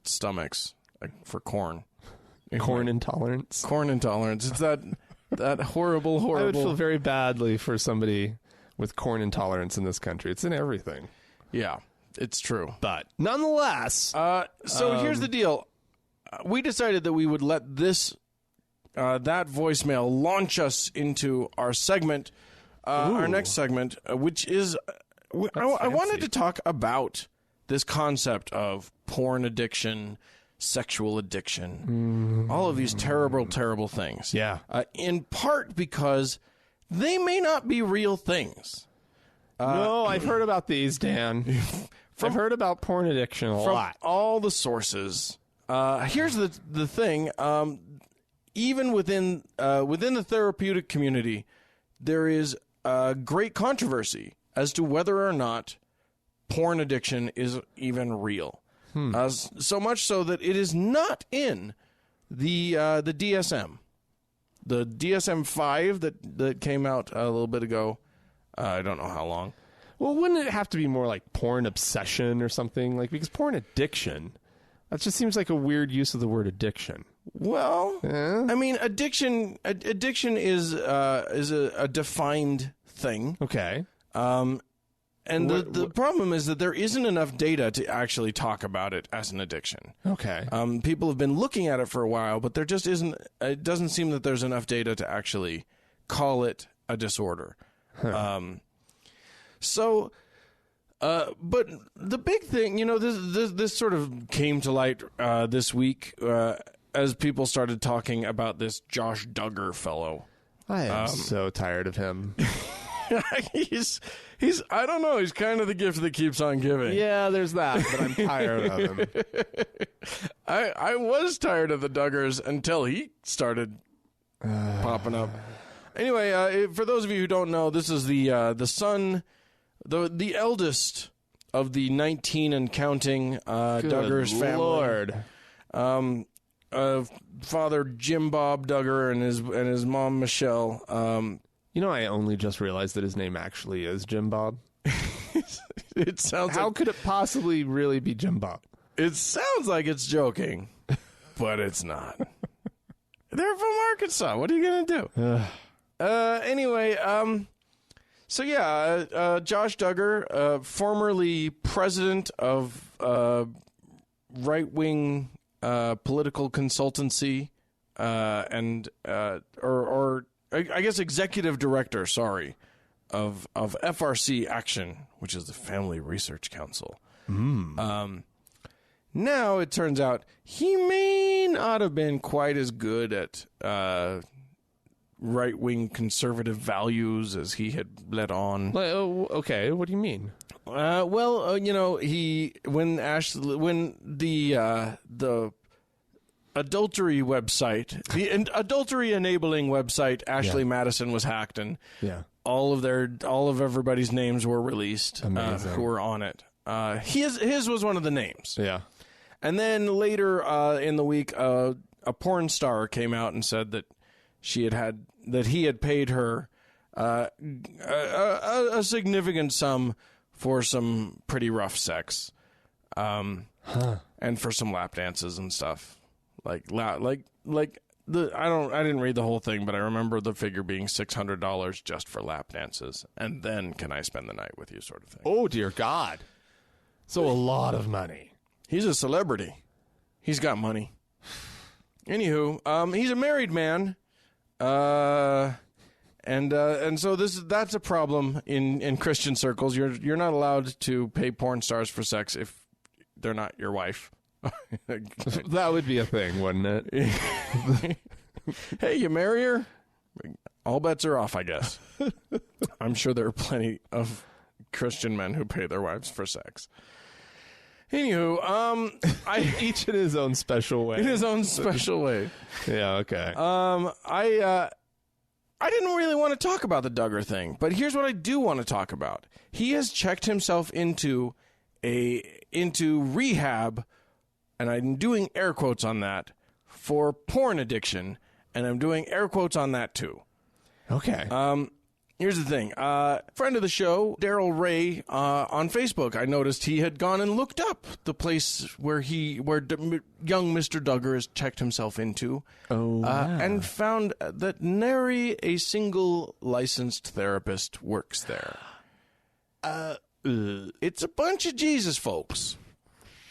stomachs for corn. Corn intolerance? Corn intolerance. It's that horrible... I would feel very badly for somebody with corn intolerance in this country. It's in everything. Yeah, it's true. But nonetheless... So here's the deal. We decided that we would let that voicemail launch us into our segment, our next segment, which is... I wanted to talk about this concept of porn addiction, sexual addiction, all of these terrible, terrible things. Yeah. In part because they may not be real things. No, I've heard about these, Dan. I've heard about porn addiction a lot. From all the sources. Here's the thing. Even within the therapeutic community, there is great controversy as to whether or not porn addiction is even real. So much so that it is not in the DSM. The DSM-5 that came out a little bit ago. I don't know how long. Well, wouldn't it have to be more like porn obsession or something? Because porn addiction, that just seems like a weird use of the word addiction. Well, I mean, addiction is a defined thing. Okay. And the problem is that there isn't enough data to actually talk about it as an addiction. Okay. People have been looking at it for a while, but there just isn't. It doesn't seem that there's enough data to actually call it a disorder. Huh. But the big thing, this sort of came to light this week as people started talking about this Josh Duggar fellow. I am so tired of him. he's I don't know, he's kind of the gift that keeps on giving. Yeah, there's that, but I'm tired of him. I was tired of the Duggars until he started popping up. Anyway, for those of you who don't know, this is the son, the eldest of the 19 and counting Duggars family. Lord. Father Jim Bob Duggar and his mom Michelle. I only just realized that his name actually is Jim Bob. It sounds. How could it possibly really be Jim Bob? It sounds like it's joking, but it's not. They're from Arkansas. What are you gonna do? Anyway, so yeah, Josh Duggar, formerly president of right-wing political consultancy, and I guess executive director, of FRC Action, which is the Family Research Council. Now it turns out he may not have been quite as good at right-wing conservative values as he had let on. Okay, what do you mean? When the adultery website, the adultery enabling website, Ashley Madison was hacked, and all of everybody's names were released who were on it. His was one of the names. Yeah. And then later in the week, a porn star came out and said that he had paid her a significant sum for some pretty rough sex, and for some lap dances and stuff. I didn't read the whole thing, but I remember the figure being $600 just for lap dances, and then can I spend the night with you, sort of thing. Oh dear God! So a lot of money. He's a celebrity. He's got money. Anywho, he's a married man, And so that's a problem in Christian circles. You're not allowed to pay porn stars for sex if they're not your wife. That would be a thing, wouldn't it? Hey, you marry her? All bets are off, I guess. I'm sure there are plenty of Christian men who pay their wives for sex. Anywho, each in his own special way. In his own special way. Yeah, okay. I didn't really want to talk about the Duggar thing, but here's what I do want to talk about. He has checked himself into rehab, and I'm doing air quotes on that, for porn addiction, and I'm doing air quotes on that too. Okay. Here's the thing. Friend of the show, Daryl Ray, on Facebook, I noticed he had gone and looked up the place where young Mr. Duggar has checked himself into. Oh, wow. And found that nary a single licensed therapist works there. It's a bunch of Jesus folks.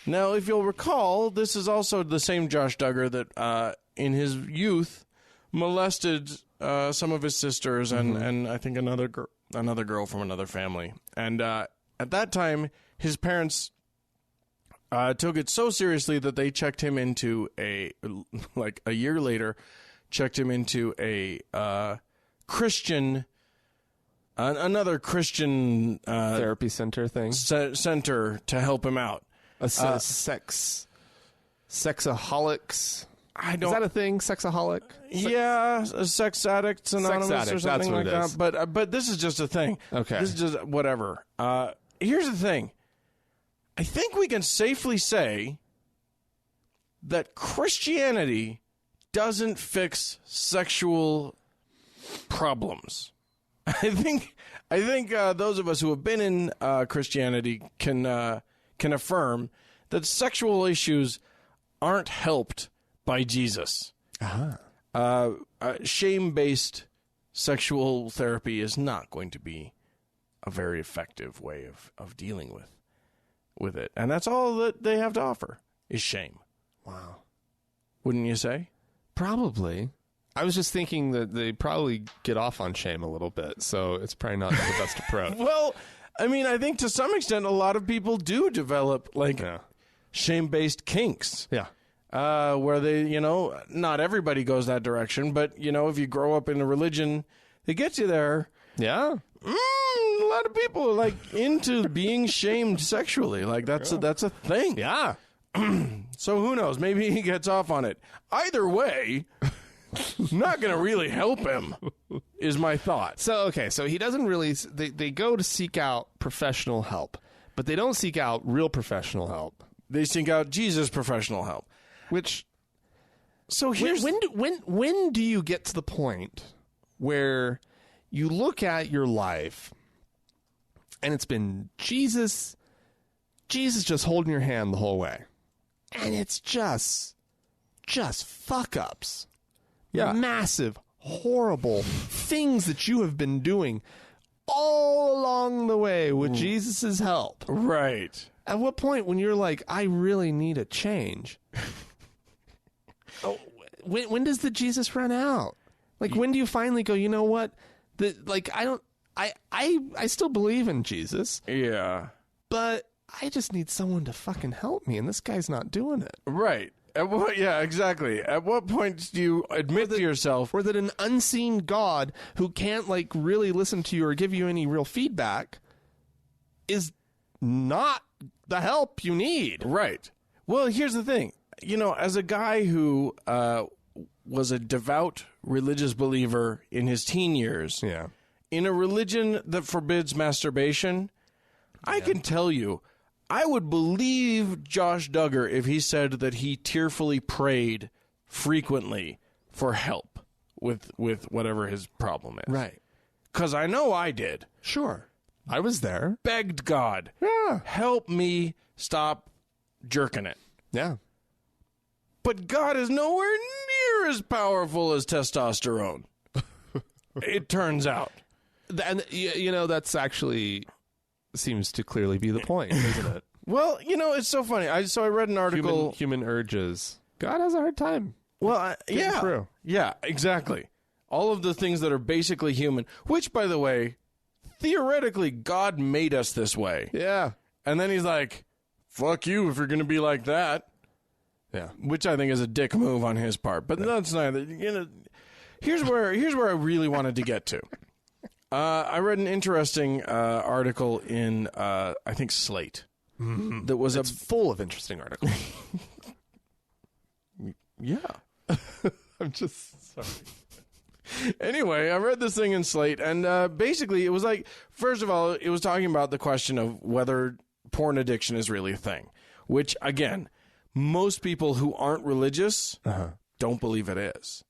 Now, if you'll recall, this is also the same Josh Duggar that, in his youth, molested some of his sisters and I think another girl from another family. And at that time, his parents took it so seriously that they checked him into a year later, checked him into a Christian, another Christian therapy center thing, center to help him out. Sexaholics. Is that a thing? Sexaholic? Yeah, Sex Addicts Anonymous or something like that. But this is just a thing. Okay. This is just whatever. Here's the thing. I think we can safely say that Christianity doesn't fix sexual problems. I think those of us who have been in Christianity can affirm that sexual issues aren't helped by Jesus. Shame-based sexual therapy is not going to be a very effective way of dealing with it. And that's all that they have to offer is shame. Wow. Wouldn't you say? Probably. I was just thinking that they probably get off on shame a little bit, so it's probably not the best approach. Well, I mean, I think to some extent a lot of people do develop shame-based kinks. Yeah. Where they, not everybody goes that direction, but, if you grow up in a religion that gets you there. Yeah. A lot of people are, into being shamed sexually. That's a thing. Yeah. So who knows? Maybe he gets off on it. Either way, not going to really help him, is my thought. So he doesn't really, they go to seek out professional help, but they don't seek out real professional help. They seek out Jesus' professional help. So here's when do you get to the point where you look at your life and it's been Jesus just holding your hand the whole way, and it's just fuck ups, massive, horrible things that you have been doing all along the way with Jesus' help, right? At what point when you're like, I really need a change? When does the Jesus run out? When do you finally go, you know what? I still believe in Jesus. Yeah. But I just need someone to fucking help me, and this guy's not doing it. Right. Yeah, exactly. At what point do you admit to yourself... Or that an unseen God who can't, really listen to you or give you any real feedback is not the help you need. Right. Well, here's the thing. As a guy who was a devout religious believer in his teen years, in a religion that forbids masturbation, I can tell you, I would believe Josh Duggar if he said that he tearfully prayed frequently for help with whatever his problem is. Right. Because I know I did. Sure. I was there. Begged God, help me stop jerking it. Yeah. But God is nowhere near as powerful as testosterone. It turns out. And, that's actually seems to clearly be the point, isn't it? Well, it's so funny. I read an article. Human urges. God has a hard time. Well, through. Yeah, exactly. all of the things that are basically human, which, by the way, theoretically, God made us this way. Yeah. And then he's like, fuck you if you're going to be like that. Yeah. Which I think is a dick move on his part. But that's neither. Here's where I really wanted to get to. I read an interesting article in, I think, Slate. Mm-hmm. That was it's full of interesting articles. Yeah. I'm just sorry. Anyway, I read this thing in Slate, and basically it was like, first of all, it was talking about the question of whether porn addiction is really a thing, which, again, most people who aren't religious don't believe it is.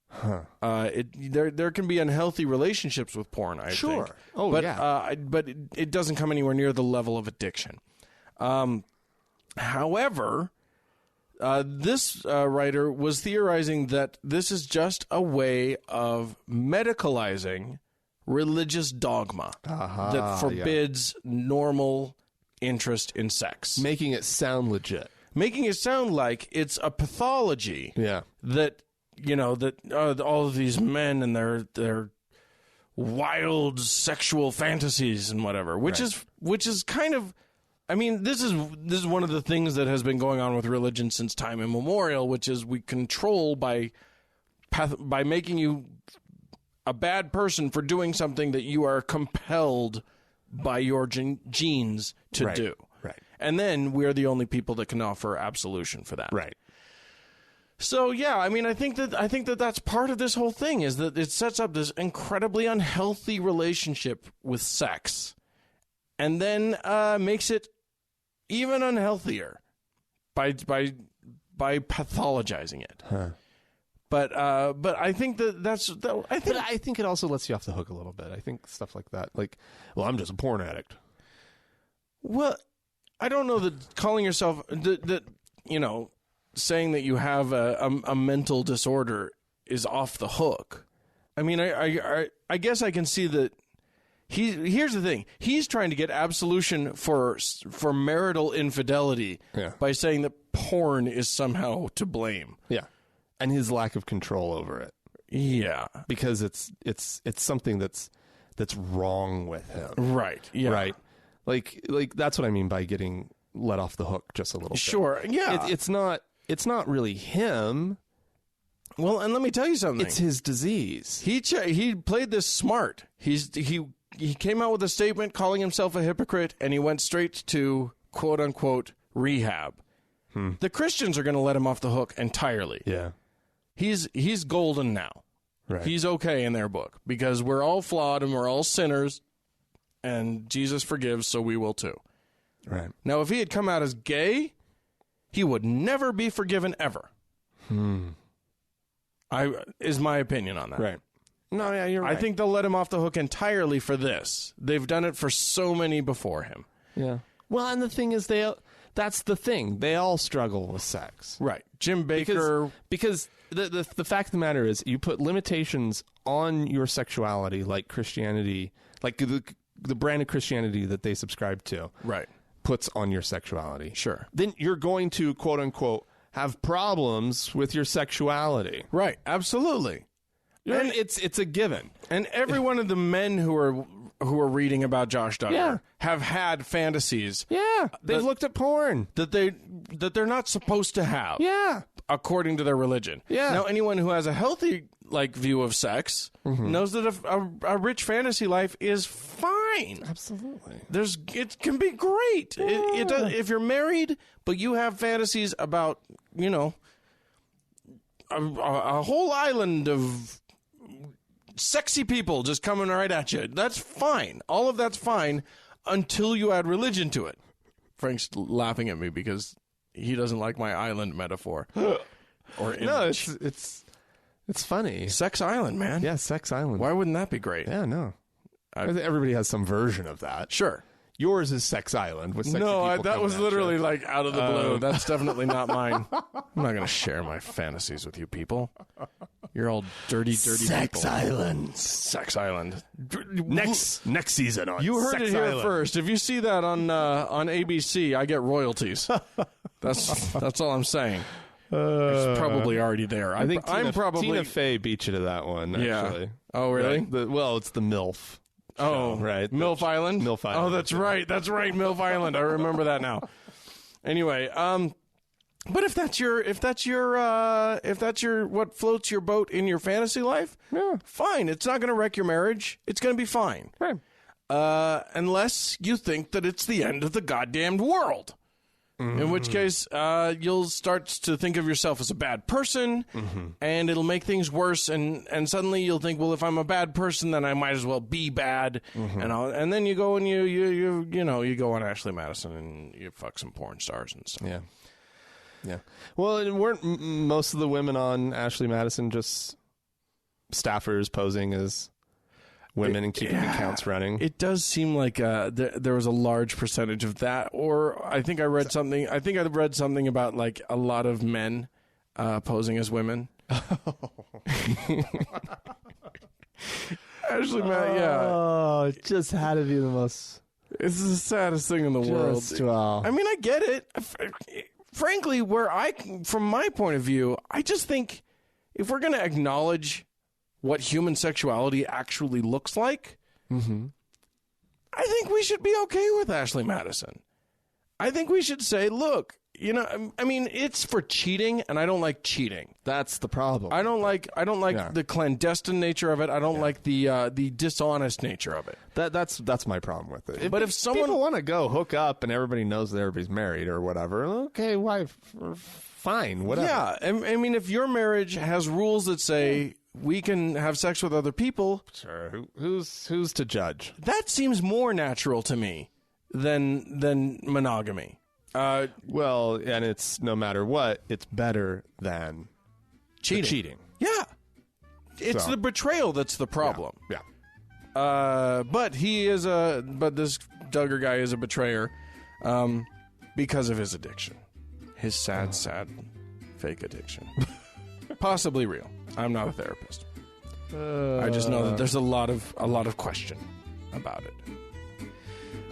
There can be unhealthy relationships with porn, I think. Oh, but, yeah. But it doesn't come anywhere near the level of addiction. However, this writer was theorizing that this is just a way of medicalizing religious dogma that forbids normal interest in sex. Making it sound legit. Making it sound like it's a pathology. Yeah. That, that all of these men and their wild sexual fantasies and whatever, which is kind of, I mean, this is one of the things that has been going on with religion since time immemorial, which is we control by making you a bad person for doing something that you are compelled by your genes to do. Right. And then we're the only people that can offer absolution for that. Right. So, yeah, I mean, I think that that's part of this whole thing, is that it sets up this incredibly unhealthy relationship with sex and then makes it even unhealthier by pathologizing it. But I think I think it also lets you off the hook a little bit. I think stuff like that, like, well, I'm just a porn addict. Well, I don't know that calling yourself saying that you have a mental disorder is off the hook. I mean, I guess I can see that. Here's the thing. He's trying to get absolution for marital infidelity by saying that porn is somehow to blame. Yeah. And his lack of control over it. Yeah. Because it's something that's wrong with him. Right. Yeah. Right. Like that's what I mean by getting let off the hook just a little bit. Sure. Yeah. It's not really him. Well, and let me tell you something. It's his disease. He played this smart. He came out with a statement calling himself a hypocrite, and he went straight to quote unquote rehab. The Christians are going to let him off the hook entirely. Yeah. He's golden now. Right. He's okay in their book because we're all flawed and we're all sinners, and Jesus forgives, so we will too. Right. Now, if he had come out as gay, he would never be forgiven ever. Is my opinion on that. Right. No, yeah, you're right. I think they'll let him off the hook entirely for this. They've done it for so many before him. Yeah. Well, and the thing is, that's the thing. They all struggle with sex. Right. Jim Baker. Because the fact of the matter is, you put limitations on your sexuality, like Christianity, like the brand of Christianity that they subscribe to. Right. Puts on your sexuality. Sure. Then you're going to, quote unquote, have problems with your sexuality. Right. Absolutely. And it's a given. And every one of the men who are reading about Josh Duggar have had fantasies. Yeah. They've looked at porn that they're not supposed to have. Yeah. According to their religion. Yeah. Now, anyone who has a healthy view of sex knows that a rich fantasy life is fine. Absolutely. It can be great. If you're married, but you have fantasies about a whole island of sexy people just coming right at you, that's fine. All of that's fine until you add religion to it. Frank's laughing at me because he doesn't like my island metaphor. Or image. No, it's funny. Sex Island, man. Yeah, Sex Island. Why wouldn't that be great? Yeah, no. I think everybody has some version of that. Sure. Yours is Sex Island with sexy people that was literally you. out of the blue. That's definitely not mine. I'm not going to share my fantasies with you people. You're all dirty Sex people. Island. Sex Island. Next season on You heard Sex it here Island. first. If you see that on ABC, I get royalties. That's all I'm saying. It's probably already there. I think Tina Fey beat you to that one, actually. Yeah. Oh, really? Right? Well, it's the MILF. Oh, right. MILF Island? MILF Island. Oh, that's right. That's right, MILF Island. I remember that now. Anyway, but if that's your what floats your boat in your fantasy life, yeah, fine. It's not going to wreck your marriage. It's going to be fine. Right. Unless you think that it's the end of the goddamned world. Mm-hmm. In which case, you'll start to think of yourself as a bad person, and it'll make things worse. And suddenly you'll think, well, if I'm a bad person, then I might as well be bad. And then you go and you go on Ashley Madison and you fuck some porn stars and stuff. Yeah. Yeah. Well, and weren't most of the women on Ashley Madison just staffers posing as women and keeping accounts running? It does seem like there was a large percentage of that. Or I think I read something. I think I read something about like a lot of men posing as women. Ashley Madison, yeah. Oh, it just had to be the most. It's the saddest thing in the world. Wow. I mean, I get it. Frankly, from my point of view, I just think if we're going to acknowledge what human sexuality actually looks like, I think we should be okay with Ashley Madison. I think we should say, look, I mean, it's for cheating, and I don't like cheating. That's the problem. I don't like the clandestine nature of it. I don't like the dishonest nature of it. That's my problem with it. But if someone people want to go hook up and everybody knows that everybody's married or whatever, okay, why? Fine, whatever. Yeah, I mean, if your marriage has rules that say we can have sex with other people, sure. Who's to judge? That seems more natural to me than monogamy. Well, and it's no matter what, it's better than cheating. Yeah, it's the betrayal that's the problem. Yeah. But this Duggar guy is a betrayer, because of his addiction, his sad fake addiction, possibly real. I'm not a therapist. I just know that there's a lot of question about it.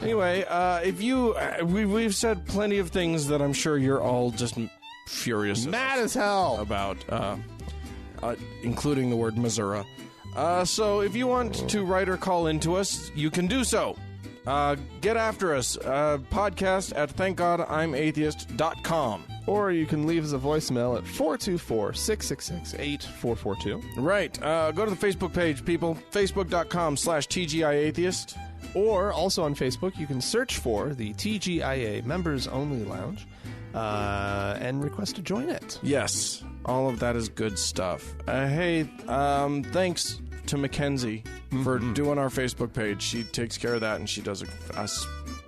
Anyway, we've said plenty of things that I'm sure you're all just furious, mad as hell about, including the word Missouri. So if you want to write or call into us, you can do so. Get after us. Podcast at thankgodimatheist.com. Or you can leave us a voicemail at 424-666-8442. Right. Go to the Facebook page, people. Facebook.com/TGIAtheist. Or also on Facebook, you can search for the TGIA Members Only Lounge and request to join it. Yes. All of that is good stuff. Hey, thanks to Mackenzie for doing our Facebook page. She takes care of that, and she does a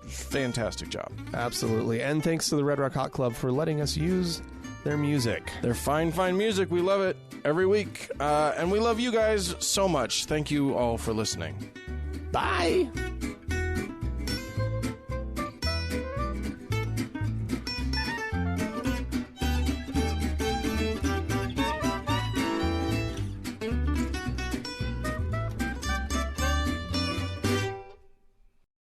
fantastic job. Absolutely. And thanks to the Red Rock Hot Club for letting us use their music. They're fine music. We love it every week. And we love you guys so much. Thank you all for listening. Bye.